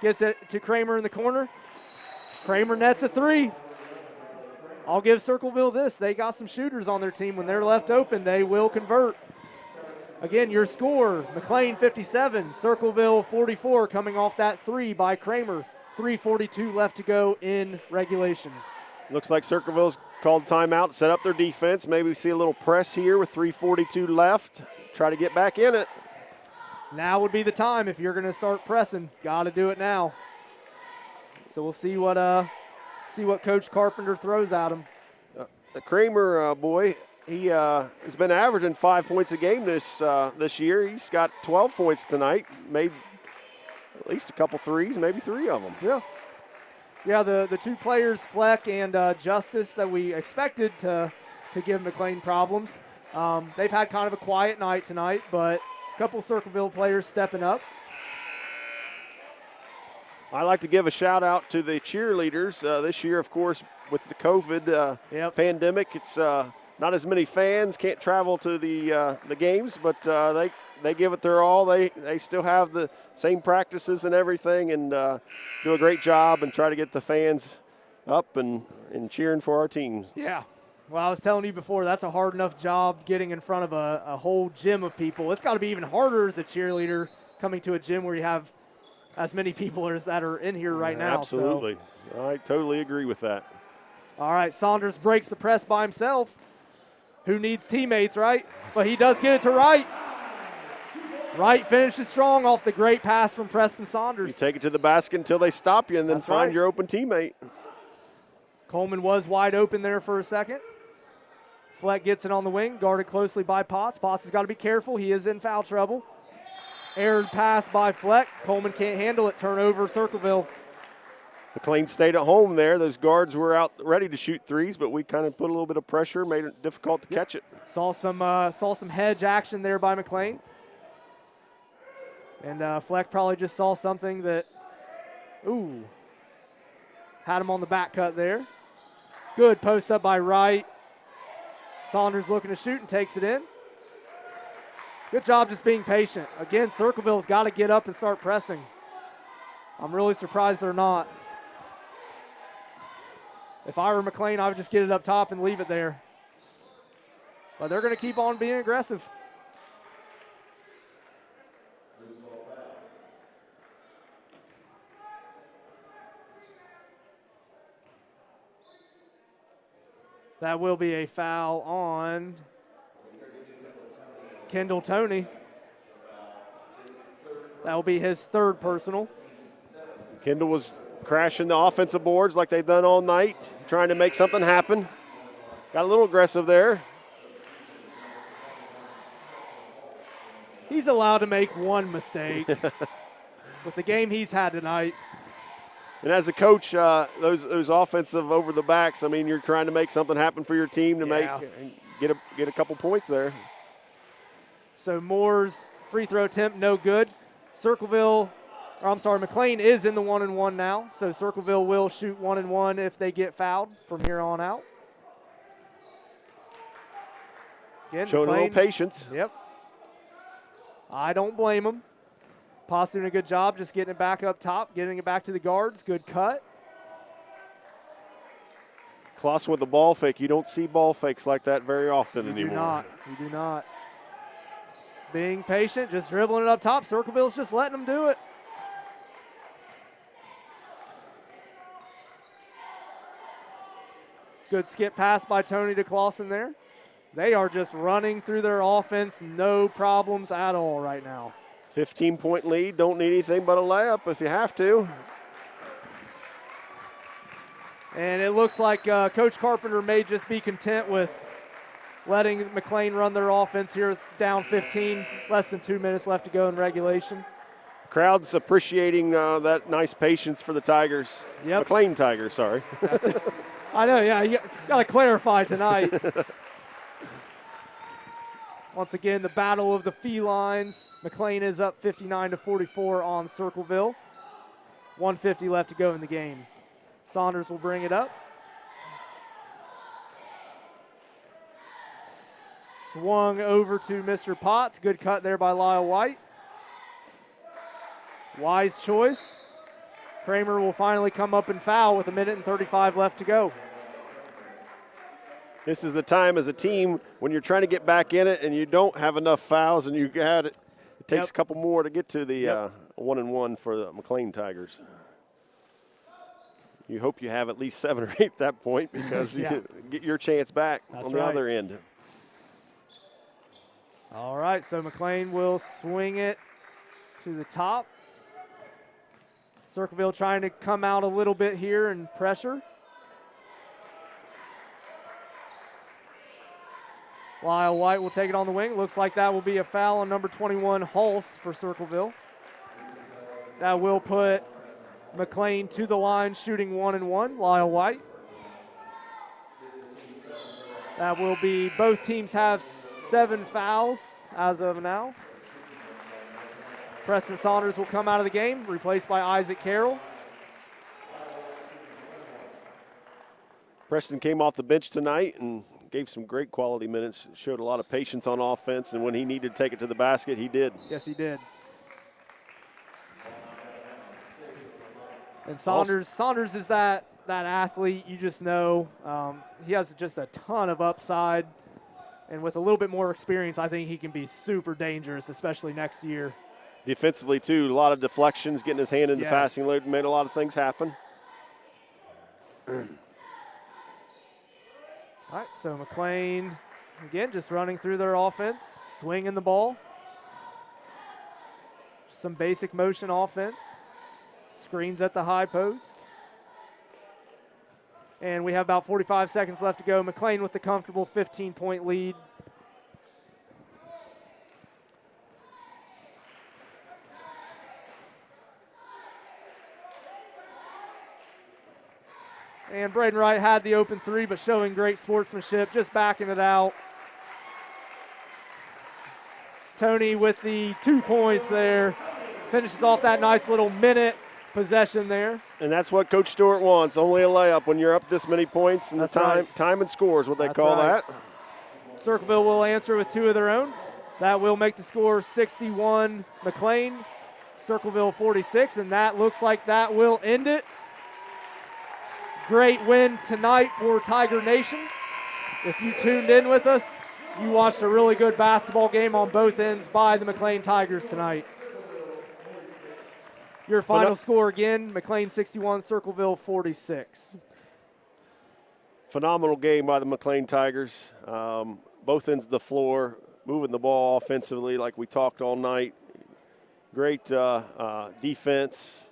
Gets it to Kramer in the corner. Kramer nets a 3. I'll give Circleville this. They got some shooters on their team. When they're left open, they will convert. Again, your score, McClain 57, Circleville 44, coming off that 3 by Kramer. 3:42 left to go in regulation. Looks like Circleville's called timeout, set up their defense. Maybe we see a little press here with 3:42 left. Try to get back in it. Now would be the time if you're going to start pressing. Got to do it now. So we'll see what Coach Carpenter throws at him. The Kramer boy, he has been averaging 5 points a game this year. He's got 12 points tonight. Made at least a couple threes, maybe 3 of them. Yeah. Yeah, the 2 players, Fleck and Justice, that we expected to give McClain problems. They've had kind of a quiet night tonight, but a couple Circleville players stepping up. I'd like to give a shout out to the cheerleaders. This year, of course, with the COVID pandemic, it's not as many fans, can't travel to the games, but they give it their all. They still have the same practices and everything, and do a great job and try to get the fans up and cheering for our team. Yeah. Well, I was telling you before, that's a hard enough job getting in front of a whole gym of people. It's got to be even harder as a cheerleader coming to a gym where you have as many people as that are in here right now. Absolutely. So. I totally agree with that. All right, Saunders breaks the press by himself. Who needs teammates, right? But he does get it to Wright. Wright finishes strong off the great pass from Preston Saunders. You take it to the basket until they stop you and then That's find right. your open teammate. Coleman was wide open there for a second. Fleck gets it on the wing, guarded closely by Potts. Potts has got to be careful. He is in foul trouble. Errored pass by Fleck. Coleman can't handle it. Turnover, Circleville. McClain stayed at home there. Those guards were out ready to shoot threes, but we kind of put a little bit of pressure, made it difficult to catch it. Saw some hedge action there by McClain. And Fleck probably just saw something that, had him on the back cut there. Good post up by Wright. Saunders looking to shoot and takes it in. Good job just being patient. Again, Circleville's got to get up and start pressing. I'm really surprised they're not. If I were McClain, I would just get it up top and leave it there. But they're going to keep on being aggressive. That will be a foul on Kendall Toney. That will be his 3rd personal. Kendall was crashing the offensive boards like they've done all night, trying to make something happen. Got a little aggressive there. He's allowed to make one mistake with the game he's had tonight. And as a coach, those offensive over the backs, I mean, you're trying to make something happen for your team to get a couple points there. So Moore's free throw attempt, no good. McClain is in the 1-and-1 now, so Circleville will shoot 1-and-1 if they get fouled from here on out. Again, showing McClain, a little patience. Yep. I don't blame him. Posse doing a good job just getting it back up top, getting it back to the guards. Good cut. Kloss with the ball fake. You don't see ball fakes like that very often anymore. You do not. Being patient, just dribbling it up top. Circleville's just letting them do it. Good skip pass by Toney to Clausen there. They are just running through their offense, no problems at all right now. 15-point lead, don't need anything but a layup if you have to. And it looks like Coach Carpenter may just be content with letting McClain run their offense here, down 15, less than 2 minutes left to go in regulation. Crowd's appreciating that nice patience for the Tigers. Yep. McClain Tigers, sorry. I know, yeah, you got to clarify tonight. Once again, the battle of the felines. McClain is up 59-44 on Circleville. 1:50 left to go in the game. Saunders will bring it up. Swung over to Mr. Potts. Good cut there by Lyle White. Wise choice. Kramer will finally come up and foul with 1:35 left to go. This is the time as a team when you're trying to get back in it and you don't have enough fouls and you had it. It takes a couple more to get to the 1-and-1 for the McClain Tigers. You hope you have at least 7 or 8 at that point because Yeah. you get your chance back That's on the right. other end. All right, so McClain will swing it to the top. Circleville trying to come out a little bit here and pressure. Lyle White will take it on the wing. Looks like that will be a foul on number 21, Hulse, for Circleville. That will put McClain to the line, shooting 1-1, Lyle White. That will be, both teams have 7 fouls as of now. Preston Saunders will come out of the game, replaced by Isaac Carroll. Preston came off the bench tonight and gave some great quality minutes, showed a lot of patience on offense, and when he needed to take it to the basket, he did. Yes, he did. And Saunders is that athlete, you just know. He has just a ton of upside, and with a little bit more experience, I think he can be super dangerous, especially next year. Defensively, too, a lot of deflections, getting his hand in the Yes. passing load, made a lot of things happen. All right, so McClain, again, just running through their offense, swinging the ball. Some basic motion offense. Screens at the high post. And we have about 45 seconds left to go. McClain with the comfortable 15-point lead. And Braden Wright had the open 3, but showing great sportsmanship, just backing it out. Tony with the 2 points there. Finishes off that nice little minute possession there. And that's what Coach Stewart wants, only a layup when you're up this many points. And That's the right. time and score is what they That's call right. that. Circleville will answer with 2 of their own. That will make the score 61 McClain, Circleville 46, and that looks like that will end it. Great win tonight for Tiger Nation. If you tuned in with us, you watched a really good basketball game on both ends by the McClain Tigers tonight. Your final score again, McClain 61, Circleville 46. Phenomenal game by the McClain Tigers. Both ends of the floor, moving the ball offensively like we talked all night. Great defense,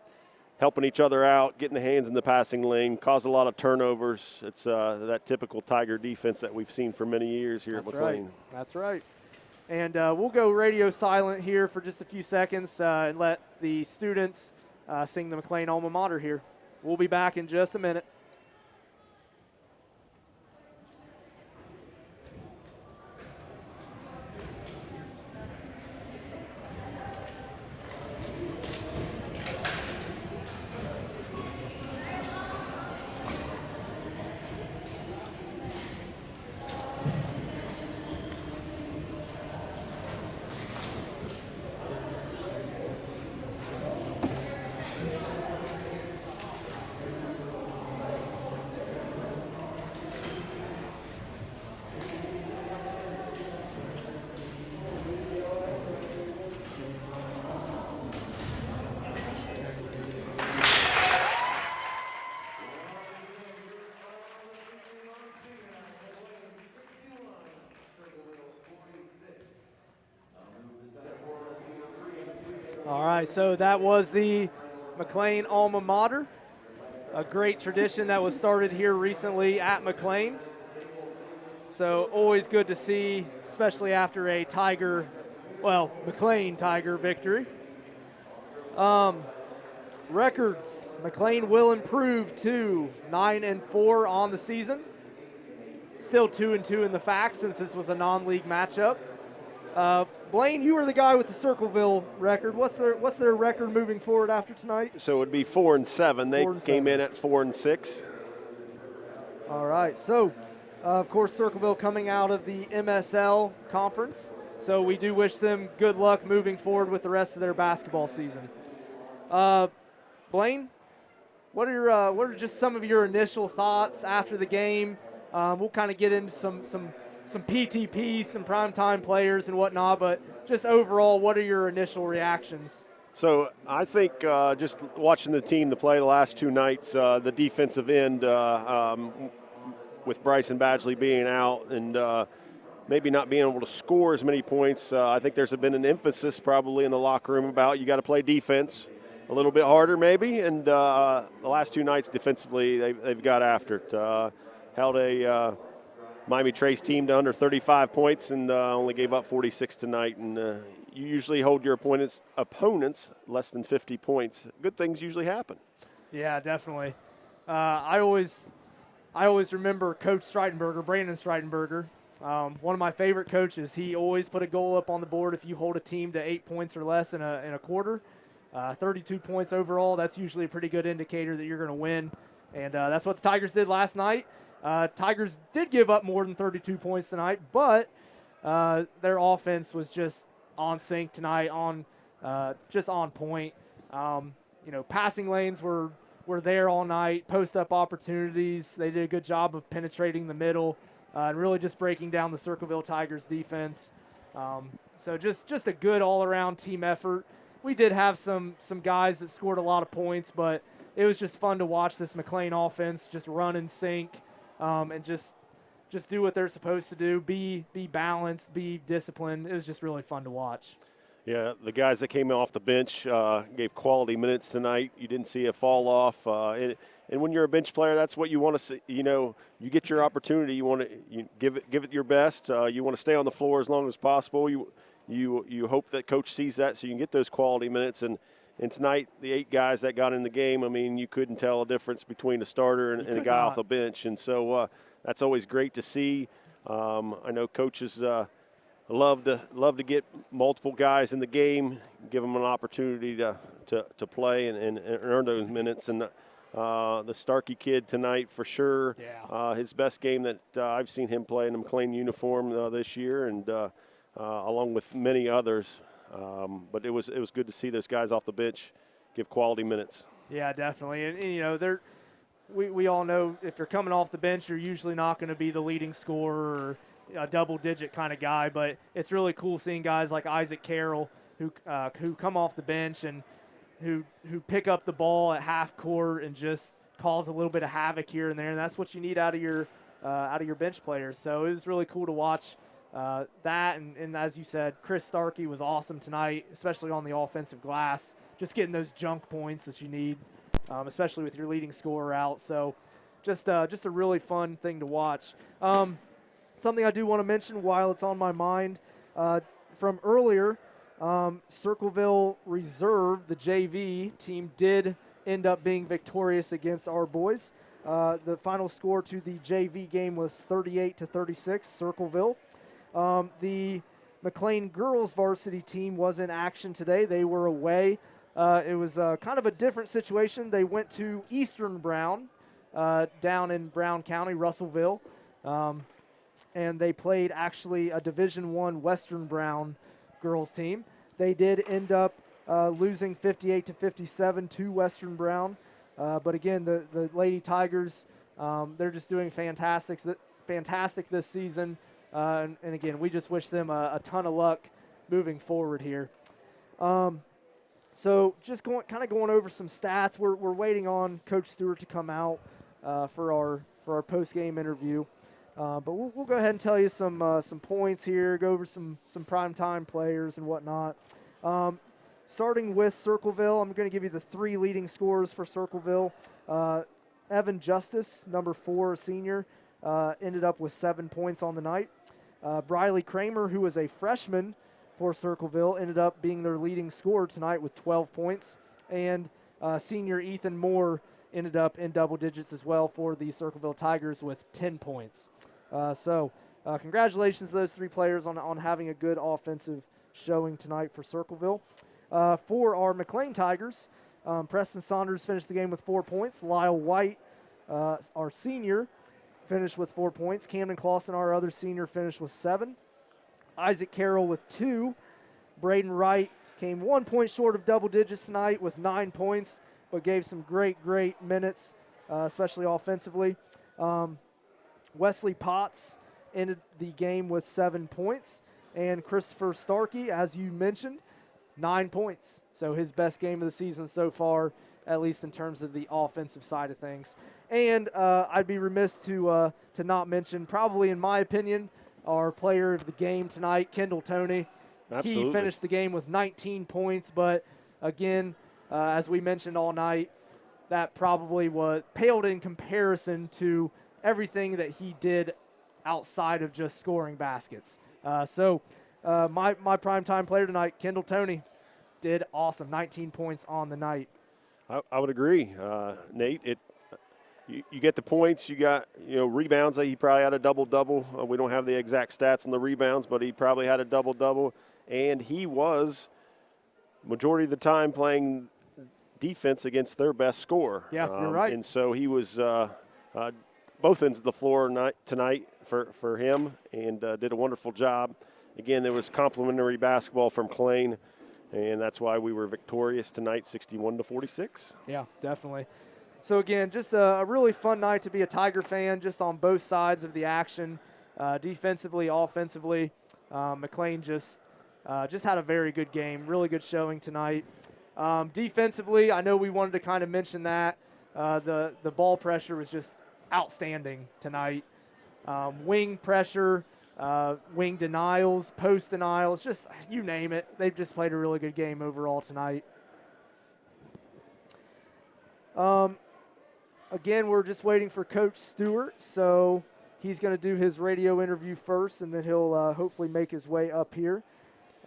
helping each other out, getting the hands in the passing lane, caused a lot of turnovers. It's that typical Tiger defense that we've seen for many years here at McClain. Right. That's right. And we'll go radio silent here for just a few seconds and let the students sing the McClain alma mater here. We'll be back in just a minute. All right, so that was the McClain alma mater, a great tradition that was started here recently at McClain. So always good to see, especially after a McClain Tiger victory. Records, McClain will improve to 9-4 on the season. Still 2-2 in the facts since this was a non-league matchup. Blaine, you were the guy with the Circleville record. What's their record moving forward after tonight? So it would be 4-7. They came in at 4-6. All right. So, of course, Circleville coming out of the MSL conference. So we do wish them good luck moving forward with the rest of their basketball season. Blaine, what are just some of your initial thoughts after the game? We'll kind of get into some PTPs, some primetime players and whatnot, but just overall, what are your initial reactions? So I think just watching the team to play the last 2 nights, the defensive end with Bryson Badgley being out and maybe not being able to score as many points, I think there's been an emphasis probably in the locker room about you got to play defense a little bit harder maybe. And the last 2 nights defensively, they've got after it. Held a Miami Trace team to under 35 points and only gave up 46 tonight. And you usually hold your opponents less than 50 points. Good things usually happen. Yeah, definitely. I always remember Coach Streitenberger, Brandon Streitenberger. One of my favorite coaches. He always put a goal up on the board if you hold a team to 8 points or less in a quarter. 32 points overall, that's usually a pretty good indicator that you're going to win. And that's what the Tigers did last night. Tigers did give up more than 32 points tonight, but their offense was just on sync tonight, just on point. Passing lanes were there all night, post-up opportunities. They did a good job of penetrating the middle and really just breaking down the Circleville Tigers defense. So just a good all-around team effort. We did have some guys that scored a lot of points, but it was just fun to watch this McClain offense just run and sink and just do what they're supposed to do, be balanced, be disciplined. It was just really fun to watch. Yeah, the guys that came off the bench gave quality minutes tonight. You didn't see a fall off. And when you're a bench player, that's what you want to see. You get your opportunity. You want to give it your best. You want to stay on the floor as long as possible. You hope that coach sees that so you can get those quality minutes. And tonight, the 8 guys that got in the game, I mean, you couldn't tell a difference between a starter and a guy off the bench. And so that's always great to see. I know coaches love to get multiple guys in the game, give them an opportunity to play and earn those minutes. And the Starkey kid tonight for sure, his best game that I've seen him play in the McClain uniform this year, and along with many others. But it was good to see those guys off the bench give quality minutes. Yeah, definitely. And we all know if you're coming off the bench, you're usually not going to be the leading scorer or a double-digit kind of guy. But it's really cool seeing guys like Isaac Carroll who come off the bench and who pick up the ball at half court and just cause a little bit of havoc here and there. And that's what you need out of your bench players. So it was really cool to watch. That and as you said, Chris Starkey was awesome tonight, especially on the offensive glass, just getting those junk points that you need, especially with your leading scorer out. So just a really fun thing to watch. Something I do want to mention while it's on my mind from earlier, Circleville Reserve, the JV team, did end up being victorious against our boys. The final score to the JV game was 38-36, Circleville. The McClain girls varsity team was in action today. They were away. It was kind of a different situation. They went to Eastern Brown down in Brown County, Russellville, and they played actually a Division I Western Brown girls team. They did end up losing 58-57 to Western Brown. But again, the Lady Tigers, they're just doing fantastic this season. And again, we just wish them a ton of luck moving forward here. So just going over some stats. We're waiting on Coach Stewart to come out for our post-game interview. But we'll go ahead and tell you some points here, go over some primetime players and whatnot. Starting with Circleville, I'm going to give you the 3 leading scorers for Circleville. Evan Justice, number 4, senior, ended up with 7 points on the night. Briley Kramer, who was a freshman for Circleville, ended up being their leading scorer tonight with 12 points. And senior Ethan Moore ended up in double digits as well for the Circleville Tigers with 10 points. So congratulations to those 3 players on having a good offensive showing tonight for Circleville. For our McClain Tigers, Preston Saunders finished the game with 4 points. Lyle White, our senior, finished with 4 points. Camden Clausen, our other senior, finished with 7. Isaac Carroll with 2. Braden Wright came 1 point short of double digits tonight with 9 points, but gave some great minutes, especially offensively. Wesley Potts ended the game with 7 points. And Christopher Starkey, as you mentioned, 9 points. So his best game of the season so far, at least in terms of the offensive side of things. And I'd be remiss to not mention, probably in my opinion, our player of the game tonight, Kendall Toney. Absolutely. He finished the game with 19 points, but again, as we mentioned all night, that probably paled in comparison to everything that he did outside of just scoring baskets. So my primetime player tonight, Kendall Toney, did awesome. 19 points on the night. I would agree, Nate. You get the points, you got rebounds. He probably had a double-double. We don't have the exact stats on the rebounds, but he probably had a double-double. And he was majority of the time playing defense against their best scorer. Yeah, you're right. And so he was both ends of the floor tonight for him, and did a wonderful job. Again, there was complimentary basketball from McClain, and that's why we were victorious tonight, 61-46. Yeah, definitely. So, again, just a really fun night to be a Tiger fan, just on both sides of the action, defensively, offensively. McClain just had a very good game, really good showing tonight. Defensively, I know we wanted to kind of mention that. The ball pressure was just outstanding tonight. Wing pressure, wing denials, post denials, just you name it. They've just played a really good game overall tonight. Again, we're just waiting for Coach Stewart, so he's going to do his radio interview first, and then he'll hopefully make his way up here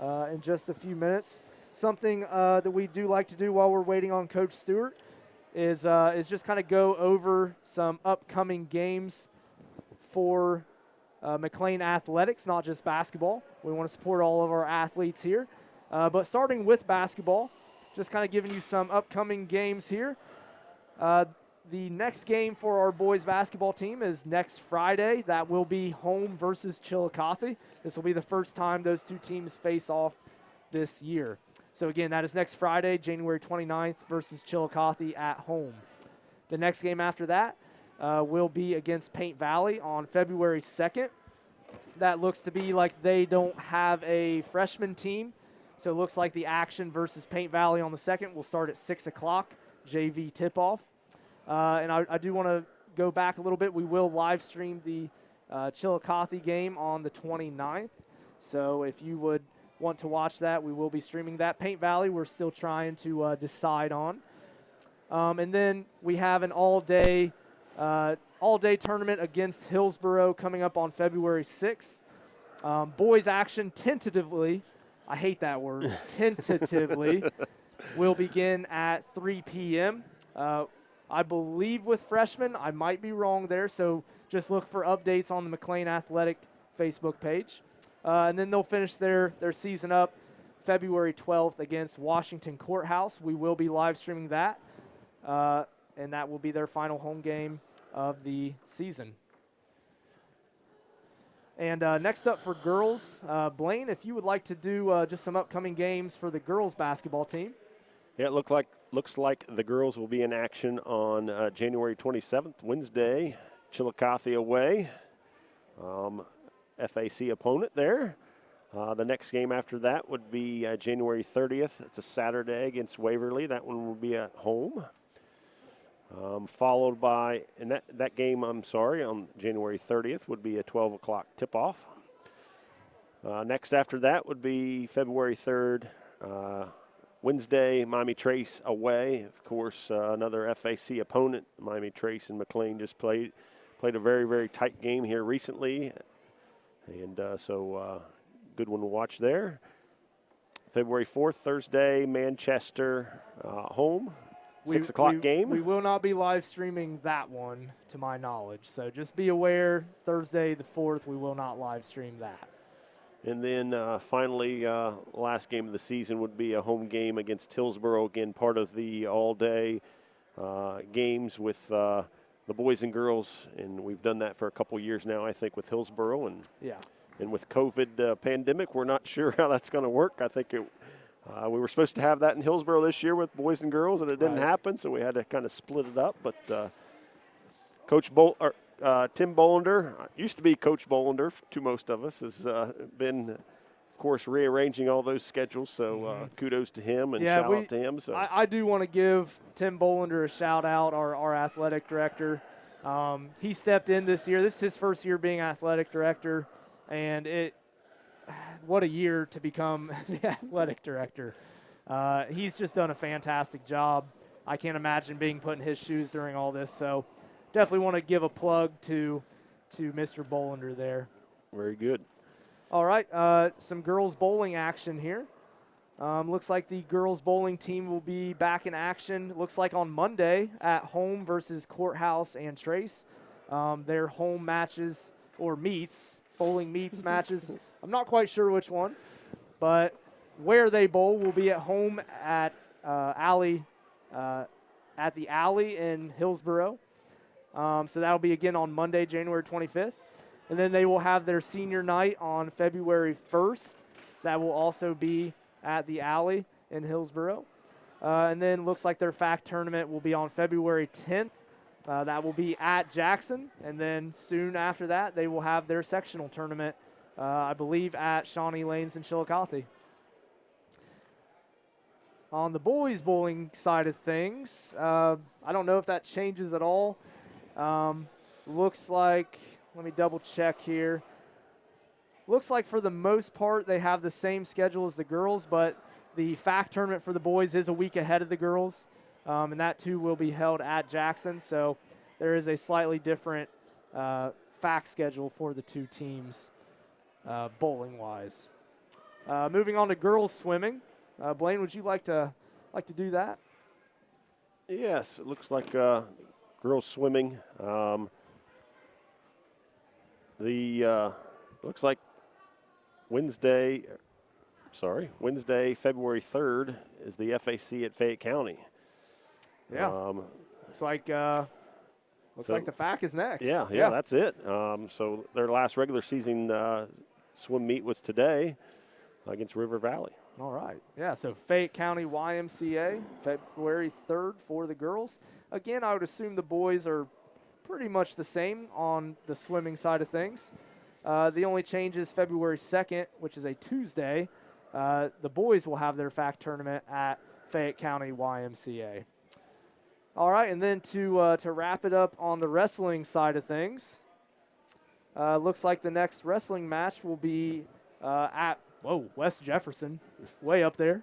in just a few minutes. Something that we do like to do while we're waiting on Coach Stewart is just kind of go over some upcoming games for McClain Athletics, not just basketball. We want to support all of our athletes here. But starting with basketball, just kind of giving you some upcoming games here. The next game for our boys basketball team is next Friday. That will be home versus Chillicothe. This will be the first time those two teams face off this year. So again, that is next Friday, January 29th versus Chillicothe at home. The next game after that will be against Paint Valley on February 2nd. That looks to be like they don't have a freshman team. So it looks like the action versus Paint Valley on the 2nd will start at 6 o'clock, JV tip-off. And I do want to go back a little bit. We will live stream the Chillicothe game on the 29th. So if you would want to watch that, we will be streaming that. Paint Valley, we're still trying to decide on. And then we have an all-day tournament against Hillsboro coming up on February 6th. Boys action tentatively, I hate that word, tentatively, will begin at 3 p.m. I believe with freshmen. I might be wrong there, so just look for updates on the McClain Athletic Facebook page. And then they'll finish their season up February 12th against Washington Courthouse. We will be live streaming that, and that will be their final home game of the season. And next up for girls, Blaine, if you would like to do just some upcoming games for the girls basketball team. Yeah, it looks like the girls will be in action on January 27th, Wednesday, Chillicothe away. FAC opponent there. The next game after that would be January 30th. It's a Saturday against Waverly. That one will be at home. Followed by, and that game, on January 30th would be a 12 o'clock tip-off. Next after that would be February 3rd, Wednesday, Miami Trace away. Of course, another FAC opponent. Miami Trace and McClain just played a very, very tight game here recently. And so good one to watch there. February 4th, Thursday, Manchester home. 6 o'clock game. We will not be live streaming that one, to my knowledge. So just be aware, Thursday the 4th, we will not live stream that. And then finally, last game of the season would be a home game against Hillsboro. Again, part of the all-day games with the boys and girls. And we've done that for a couple years now, I think, with Hillsboro. And with COVID pandemic, we're not sure how that's going to work. I think we were supposed to have that in Hillsboro this year with boys and girls, and it didn't happen, so we had to kind of split it up. But Coach Tim Bolander, used to be Coach Bolander to most of us, has been, of course, rearranging all those schedules. So kudos to him and shout out to him. So I do want to give Tim Bolander a shout out, our athletic director. He stepped in this year. This is his first year being athletic director, and what a year to become the athletic director. He's just done a fantastic job. I can't imagine being put in his shoes during all this. So definitely want to give a plug to Mr. Bolander there. Very good. All right, some girls bowling action here. Looks like the girls bowling team will be back in action. Looks like on Monday at home versus Courthouse and Trace. Their home matches or bowling meets matches. I'm not quite sure which one, but where they bowl will be at home at the Alley in Hillsboro. So that'll be again on Monday, January 25th. And then they will have their senior night on February 1st. That will also be at the Alley in Hillsboro. And then looks like their FAC tournament will be on February 10th. That will be at Jackson. And then soon after that, they will have their sectional tournament, I believe, at Shawnee Lanes in Chillicothe. On the boys bowling side of things, I don't know if that changes at all. Looks like, let me double check here. Looks like for the most part they have the same schedule as the girls, but the FAC tournament for the boys is a week ahead of the girls, and that too will be held at Jackson. So there is a slightly different FAC schedule for the two teams bowling-wise. Moving on to girls swimming. Blaine, would you like to do that? Yes, it looks like girls swimming. Looks like Wednesday, February 3rd is the FAC at Fayette County. Yeah. Looks like the FAC is next. Yeah, that's it. So their last regular season swim meet was today against River Valley. All right. Yeah, so Fayette County YMCA, February 3rd for the girls. Again, I would assume the boys are pretty much the same on the swimming side of things. The only change is February 2nd, which is a Tuesday. The boys will have their FAC tournament at Fayette County YMCA. All right, and then to wrap it up on the wrestling side of things, looks like the next wrestling match will be at West Jefferson, way up there.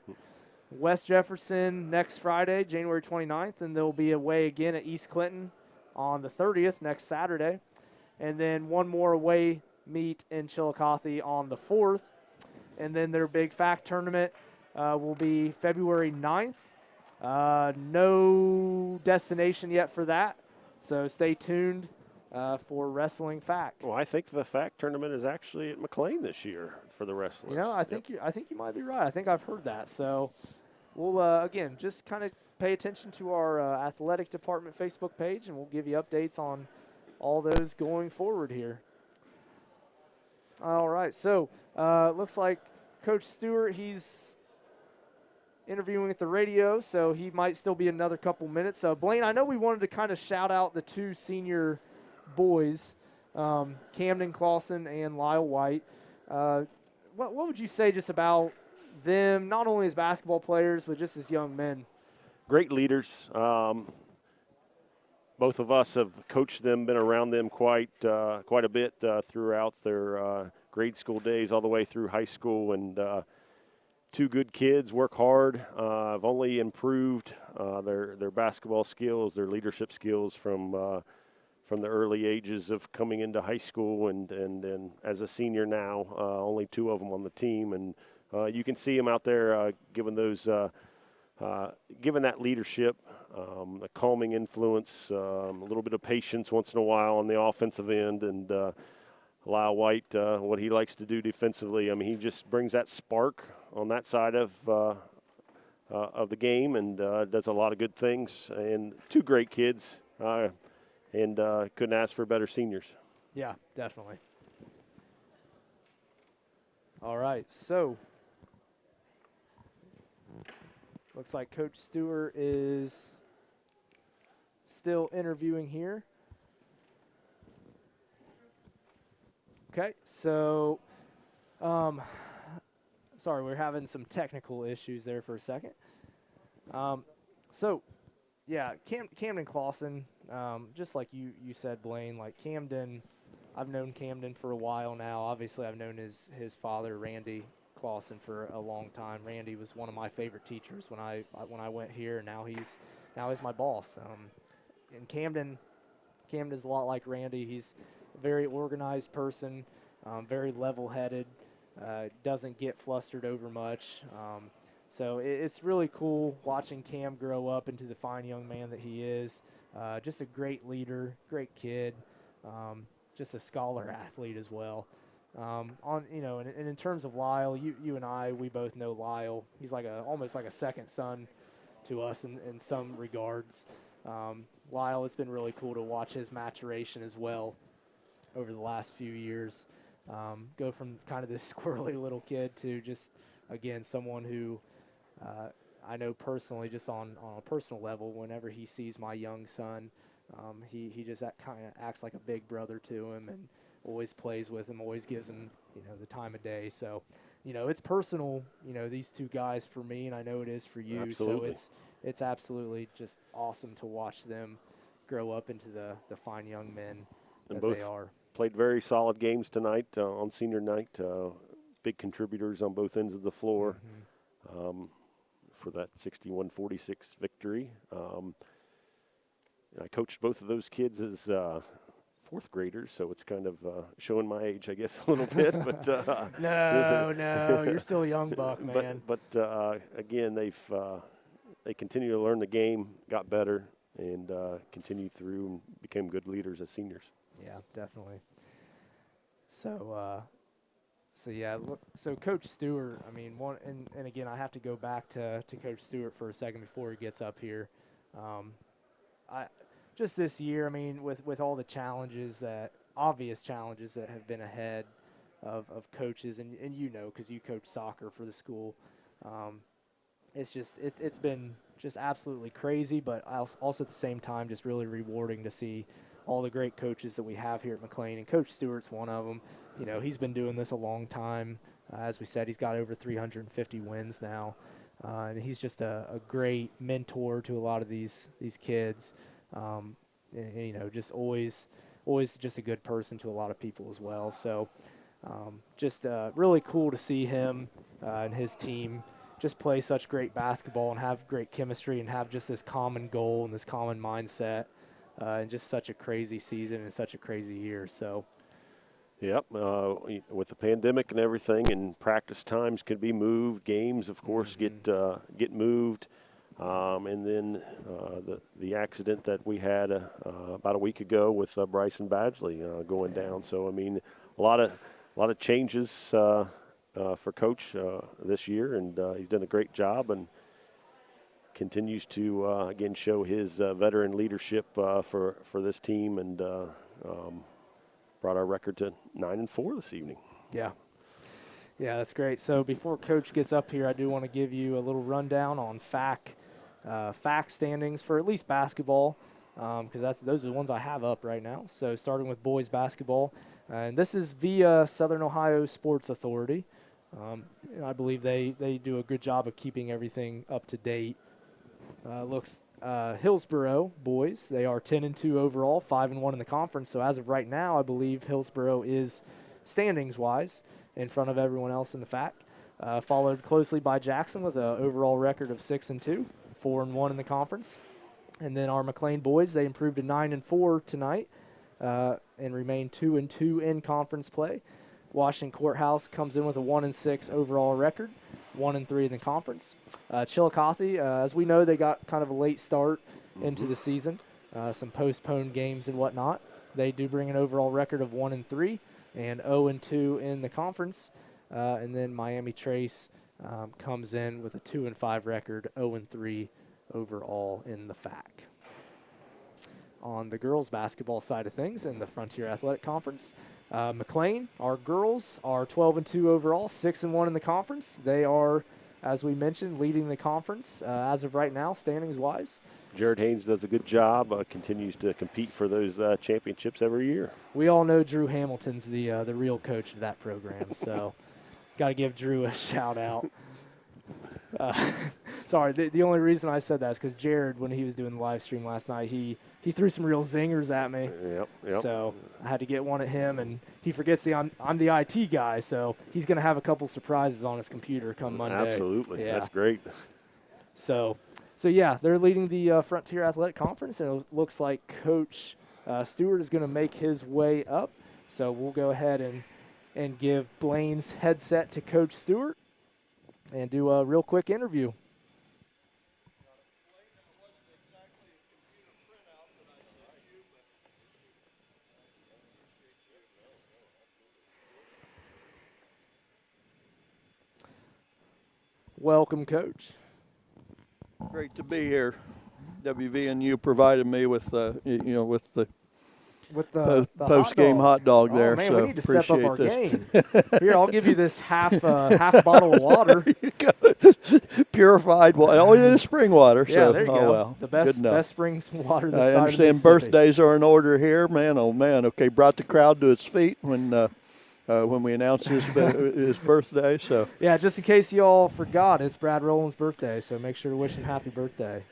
West Jefferson next Friday, January 29th, and they'll be away again at East Clinton on the 30th, next Saturday. And then one more away meet in Chillicothe on the 4th. And then their big FAC tournament will be February 9th. No destination yet for that, so stay tuned for Wrestling FAC. Well, I think the FAC tournament is actually at McClain this year for the wrestlers. You know, I think you might be right. I think I've heard that. So we'll again just kind of pay attention to our athletic department Facebook page, and we'll give you updates on all those going forward here. All right, so looks like Coach Stewart, he's interviewing at the radio, so he might still be another couple minutes. So Blaine, I know we wanted to kind of shout out the two senior boys, Camden Clausen and Lyle White. What would you say just about them, not only as basketball players, but just as young men? Great leaders. Both of us have coached them, been around them quite a bit throughout their grade school days all the way through high school. And two good kids, work hard. Have only improved their basketball skills, their leadership skills from the early ages of coming into high school. And as a senior now, only two of them on the team. And you can see them out there giving those given that leadership, a calming influence, a little bit of patience once in a while on the offensive end, and Lyle White, what he likes to do defensively. I mean, he just brings that spark on that side of the game, and does a lot of good things. And two great kids, and couldn't ask for better seniors. Yeah, definitely. All right, so looks like Coach Stewart is still interviewing here. Okay, so sorry, we're having some technical issues there for a second. So, yeah, Camden Clausen, just like you said, Blaine, like Camden, I've known Camden for a while now. Obviously, I've known his father, Randy Clausen, for a long time. Randy was one of my favorite teachers when I went here, and now he's my boss. And Camden's a lot like Randy. He's a very organized person, very level-headed, doesn't get flustered over much. So it's really cool watching Cam grow up into the fine young man that he is. Just a great leader, great kid, just a scholar athlete as well. And in terms of Lyle, you and I, we both know Lyle. He's like almost like a second son to us in some regards. Lyle, it's been really cool to watch his maturation as well over the last few years. Go from kind of this squirrely little kid to just, again, someone who I know personally, just on a personal level, whenever he sees my young son, he just kind of acts like a big brother to him and always plays with him, always gives him, the time of day. So, it's personal, these two guys for me, and I know it is for you. Absolutely. So it's absolutely just awesome to watch them grow up into the fine young men And that both they are. played very solid games tonight on senior night. Big contributors on both ends of the floor for that 61-46 victory. I coached both of those kids as fourth graders, so it's kind of showing my age, I guess, a little bit. But No, you're still a young buck, man. But again, they continue to learn the game, got better, and continued through and became good leaders as seniors. Yeah, definitely. So Coach Stewart, I mean, and again, I have to go back to Coach Stewart for a second before he gets up here. Just this year, I mean, with all the obvious challenges that have been ahead of coaches, and because you coach soccer for the school, it's been just absolutely crazy, but also at the same time just really rewarding to see all the great coaches that we have here at McClain, and Coach Stewart's one of them. He's been doing this a long time. As we said, he's got over 350 wins now, and he's just a great mentor to a lot of these kids. And, just always just a good person to a lot of people as well. So just really cool to see him and his team just play such great basketball and have great chemistry and have just this common goal and this common mindset, and just such a crazy season and such a crazy year. So. Yep, with the pandemic and everything, and practice times could be moved. Games, of course, get moved, and then the accident that we had about a week ago with Bryson Badgley going down. So I mean, a lot of changes for Coach this year, and he's done a great job and continues to again show his veteran leadership for this team, and brought our record to 9-4 this evening. Yeah, that's great. So before Coach gets up here, I do want to give you a little rundown on FAC standings for at least basketball, because those are the ones I have up right now. So starting with boys basketball, and this is via Southern Ohio Sports Authority. I believe they do a good job of keeping everything up to date. Hillsboro boys, they are 10-2 overall, 5-1 in the conference. So as of right now, I believe Hillsboro is standings-wise in front of everyone else in the FAC. Followed closely by Jackson with an overall record of 6-2, 4-1 in the conference. And then our McClain boys, they improved to 9-4 tonight and remain 2-2 in conference play. Washington Courthouse comes in with a 1-6 overall record, 1-3 in the conference. Chillicothe, as we know, they got kind of a late start into the season, some postponed games and whatnot. They do bring an overall record of 1-3 and 0-2 in the conference. And then Miami Trace comes in with a 2-5 record, 0-3 overall in the FAC. On the girls basketball side of things in the Frontier Athletic Conference, McClain, our girls, are 12-2 overall, 6-1 in the conference. They are, as we mentioned, leading the conference as of right now, standings-wise. Jared Haynes does a good job, continues to compete for those championships every year. We all know Drew Hamilton's the real coach of that program, so got to give Drew a shout out. Sorry, the only reason I said that is because Jared, when he was doing the live stream last night, he threw some real zingers at me. Yep. So I had to get one at him, and he forgets I'm the IT guy, so he's going to have a couple surprises on his computer come Monday. Absolutely. Yeah. That's great. So yeah, they're leading the Frontier Athletic Conference, and it looks like Coach Stewart is going to make his way up. So we'll go ahead and give Blaine's headset to Coach Stewart and do a real quick interview. Welcome, Coach. Great to be here. WVNU provided me with with the post-game hot dog there. Oh, man, so we need to step up our this. game. Here, I'll give you this half bottle of water. Purified water. Oh, it is spring water. Yeah, so, there you oh, go. Well, The good enough. best spring water this I side of understand Mississippi. birthdays are in order here. Man, oh, man. Okay, brought the crowd to its feet when we announced his birthday. So Yeah, just in case you all forgot, it's Brad Rowland's birthday, so make sure to wish him happy birthday.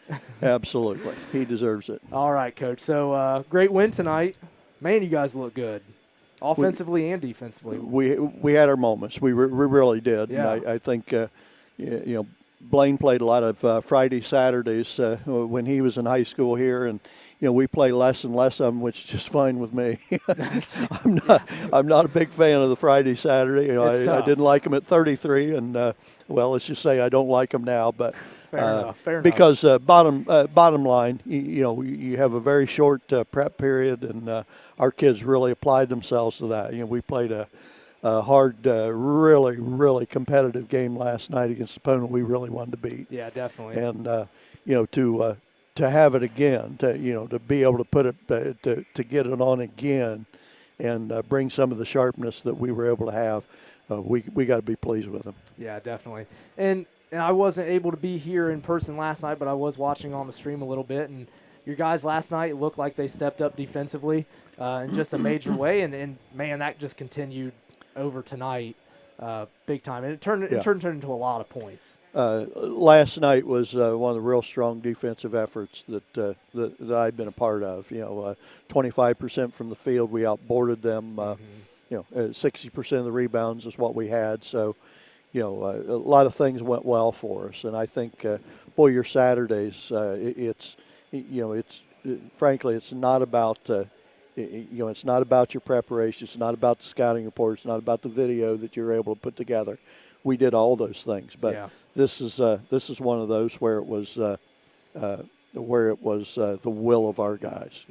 absolutely, he deserves it. All right, Coach. So great win tonight. Man, you guys look good, offensively and defensively. We had our moments. We really did. Yeah. And I think Blaine played a lot of Friday, Saturdays when he was in high school here, and we play less and less of them, which is just fine with me. I'm not a big fan of the Friday, Saturday. I didn't like them at 33, and let's just say I don't like them now. But Fair enough. because bottom line, you have a very short prep period, and our kids really applied themselves to that. We played a hard, really, really competitive game last night against the opponent we really wanted to beat. Yeah, definitely. And to have it again, to be able to put it, to get it on again, and bring some of the sharpness that we were able to have, we got to be pleased with them. Yeah, definitely. And I wasn't able to be here in person last night, but I was watching on the stream a little bit. And your guys last night looked like they stepped up defensively in just a major way. And man, that just continued over tonight big time. And it turned into a lot of points. Last night was one of the real strong defensive efforts that I've been a part of. 25% from the field, we outboarded them. 60% of the rebounds is what we had. So, a lot of things went well for us. And I think, your Saturdays, frankly, it's not about. It's not about your preparation. It's not about the scouting report. It's not about the video that you're able to put together. We did all those things, but this is one of those where it was the will of our guys.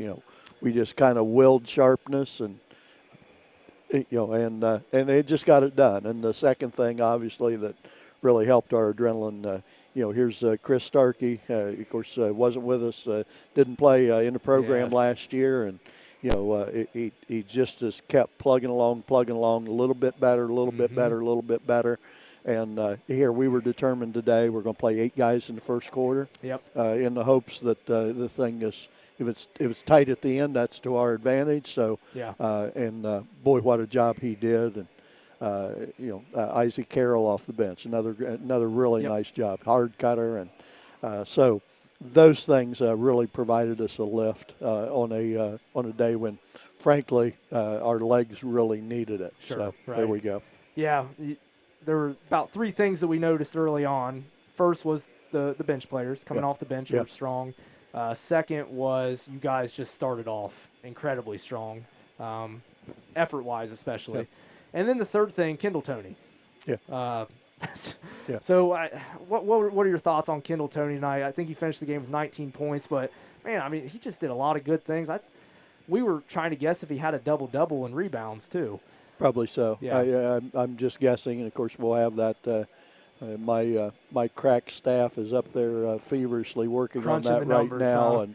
We just kind of willed sharpness and they just got it done. And the second thing, obviously, that really helped our adrenaline. Here's Chris Starkey. Of course, wasn't with us. Didn't play in the program last year, and he just has kept plugging along, a little bit better, a little bit better, a little bit better. And here we were determined today we're going to play 8 guys in the first quarter. Yep. In the hopes that the thing is, if it's tight at the end, that's to our advantage. So boy, what a job he did. And Isaac Carroll off the bench, another really nice job, hard cutter, and so. Those things really provided us a lift on a day when, frankly, our legs really needed it. Sure, so right. There we go. Yeah, there were about 3 things that we noticed early on. First was the bench players coming off the bench were strong. Second was you guys just started off incredibly strong, effort-wise especially. Yep. And then the third thing, Kendall Toney. Yeah. So what are your thoughts on Kendall Toney tonight? I think he finished the game with 19 points, but, man, I mean, he just did a lot of good things. We were trying to guess if he had a double-double in rebounds too. Probably so. Yeah. I'm just guessing, and, of course, we'll have that my crack staff is up there feverishly working Crunching on that right numbers, now, huh? and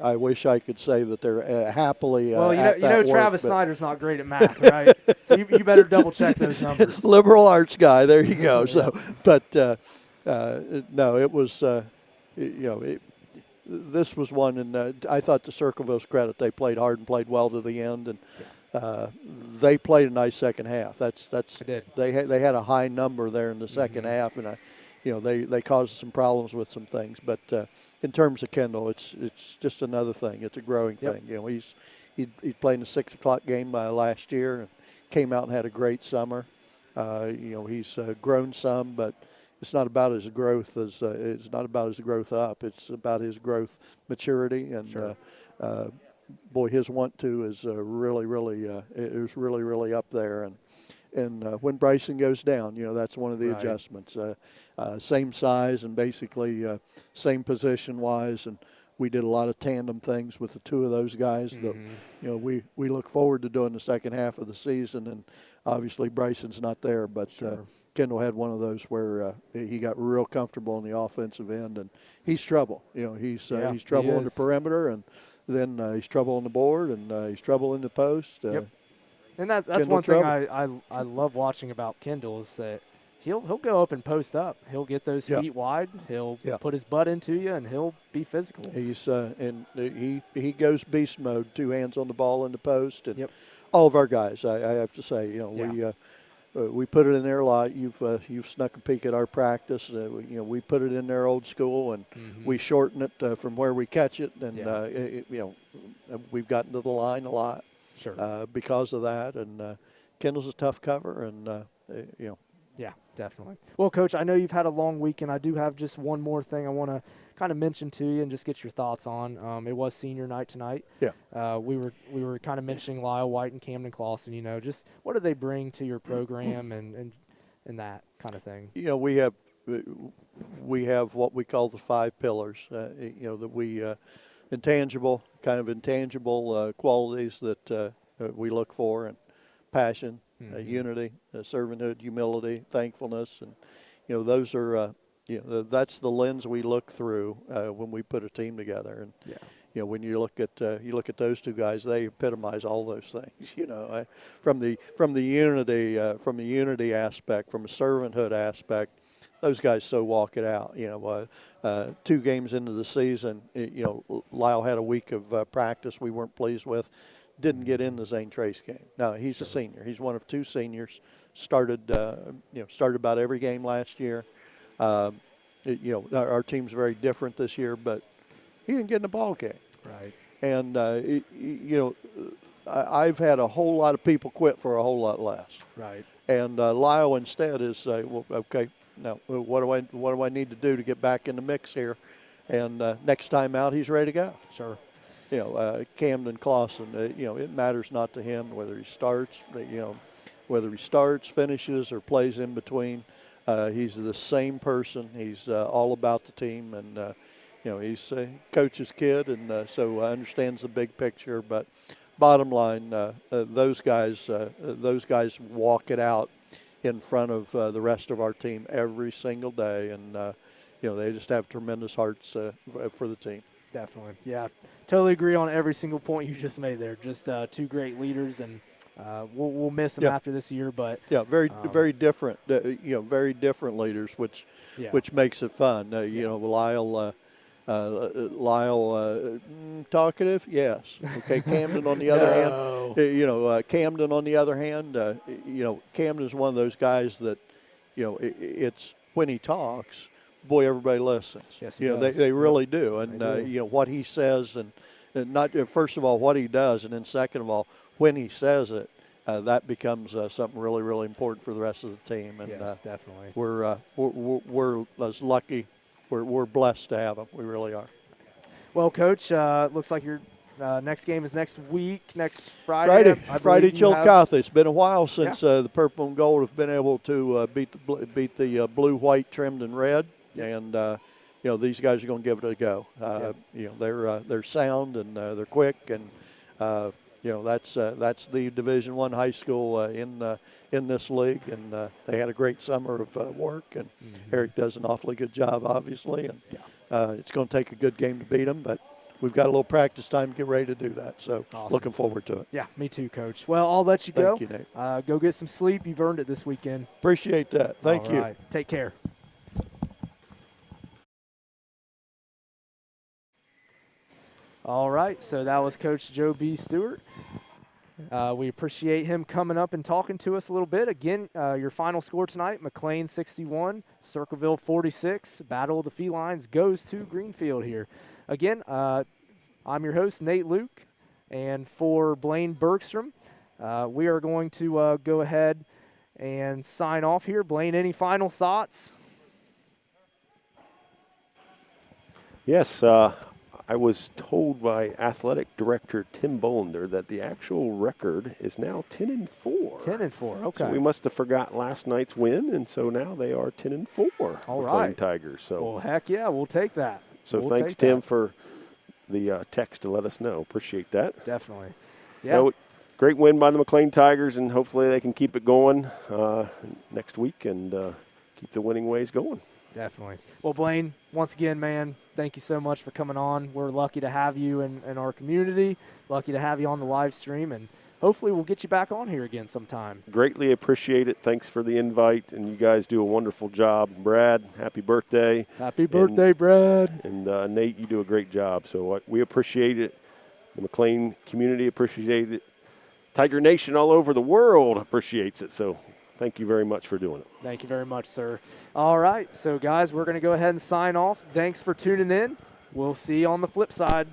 I wish I could say that they're happily well, at that work, Travis but Snyder's not great at math, right? So you better double-check those numbers. Liberal arts guy, there you go. So, but no, it was this was one, and I thought to Circleville's credit, they played hard and played well to the end, and they played a nice second half. They did. They had a high number there in the second half, and they caused some problems with some things. But in terms of Kendall, it's just another thing. It's a growing thing. He played in a 6 o'clock game last year and came out and had a great summer. He's grown some, but it's not about his growth it's not about his growth up. It's about his growth maturity, and Sure. Boy, his want to is really up there. And when Bryson goes down, that's one of the Right. adjustments. Same size and basically same position wise, and we did a lot of tandem things with the two of those guys that we look forward to doing the second half of the season. And obviously Bryson's not there, but Kendall had one of those where he got real comfortable in the offensive end, and he's trouble. He's trouble on the perimeter, and then he's trouble on the board, and he's trouble in the post. And that's Kendall one thing trouble. I love watching about Kendall is that he'll go up and post up. He'll get those feet wide. He'll put his butt into you, and he'll be physical. He's and he goes beast mode, 2 hands on the ball in the post, and all of our guys. I have to say, we put it in there a lot. You've snuck a peek at our practice. We put it in there old school, and we shorten it from where we catch it, and we've gotten to the line a lot. Sure. Because of that, and Kendall's a tough cover, and Yeah, definitely. Well, Coach, I know you've had a long weekend. I do have just one more thing I want to kind of mention to you and just get your thoughts on. It was senior night tonight. Yeah. We were kind of mentioning Lyle White and Camden Clausen. Just what do they bring to your program and that kind of thing? We have what we call the 5 pillars. That we intangible qualities that we look for, and passion, unity, servanthood, humility, thankfulness, and those are that's the lens we look through when we put a team together. And when you look at those two guys, they epitomize all those things. From the unity aspect, from a servanthood aspect. Those guys so walk it out. 2 games into the season, Lyle had a week of practice we weren't pleased with. Didn't get in the Zane Trace game. Now he's a senior. He's one of 2 seniors. Started about every game last year. Our team's very different this year, but he didn't get in the ball game. Right. And I've had a whole lot of people quit for a whole lot less. Right. And Lyle instead is well, okay. Now, what do I need to do to get back in the mix here? And next time out, he's ready to go. Sure. Camden Clausen, it matters not to him whether he starts, finishes, or plays in between. He's the same person. He's all about the team, and he's a coach's kid, and so understands the big picture. But bottom line, those guys walk it out in front of the rest of our team every single day, and they just have tremendous hearts for the team. Definitely, yeah, totally agree on every single point you just made there. Just 2 great leaders, and we'll miss them after this year, but very different, very different leaders, which makes it fun. Lyle, talkative, yes. Okay, Camden on the other hand, Camden on the other hand, Camden's one of those guys that, it's when he talks, boy, everybody listens. Yes, he does. They really do, and what he says, and not first of all what he does, and then second of all when he says it, that becomes something really, really important for the rest of the team. And yes, definitely. We're as lucky. We're blessed to have them. We really are. Well, Coach, looks like your next game is next week, next Friday. Friday, Chillicothe. It's been a while since the Purple and Gold have been able to beat the blue, white, trimmed, and red. And these guys are going to give it a go. They're sound and they're quick, and that's the Division I high school in this league, and they had a great summer of work, and Eric does an awfully good job, obviously, and it's going to take a good game to beat them, but we've got a little practice time to get ready to do that, so awesome. Looking forward to it. Yeah, me too, Coach. Well, I'll let you go. Thank you, Nate. Go get some sleep. You've earned it this weekend. Appreciate that. Thank you. All right. Take care. All right, so that was Coach Joe B. Stewart. We appreciate him coming up and talking to us a little bit. Again, your final score tonight, McClain 61, Circleville 46. Battle of the Felines goes to Greenfield here. Again, I'm your host, Nate Luke, and for Blaine Bergstrom, we are going to go ahead and sign off here. Blaine, any final thoughts? Yes, I was told by athletic director Tim Bolender that the actual record is now 10-4. 10-4, okay. So we must have forgot last night's win, and so now they are 10-4. All McClain right. Tigers. So, well, heck yeah, we'll take that. So we'll thanks, Tim, for the text to let us know. Appreciate that. Definitely. Yeah. No, great win by the McClain Tigers, and hopefully they can keep it going next week and keep the winning ways going. Definitely. Well, Blaine, once again, man, thank you so much for coming on. We're lucky to have you in our community, lucky to have you on the live stream, and hopefully we'll get you back on here again sometime. Greatly appreciate it. Thanks for the invite, and you guys do a wonderful job. Brad, happy birthday. Happy birthday, Brad. And Nate, you do a great job. So we appreciate it. The McClain community appreciates it. Tiger Nation all over the world appreciates it. So thank you very much for doing it. Thank you very much, sir. All right, so guys, we're going to go ahead and sign off. Thanks for tuning in. We'll see you on the flip side.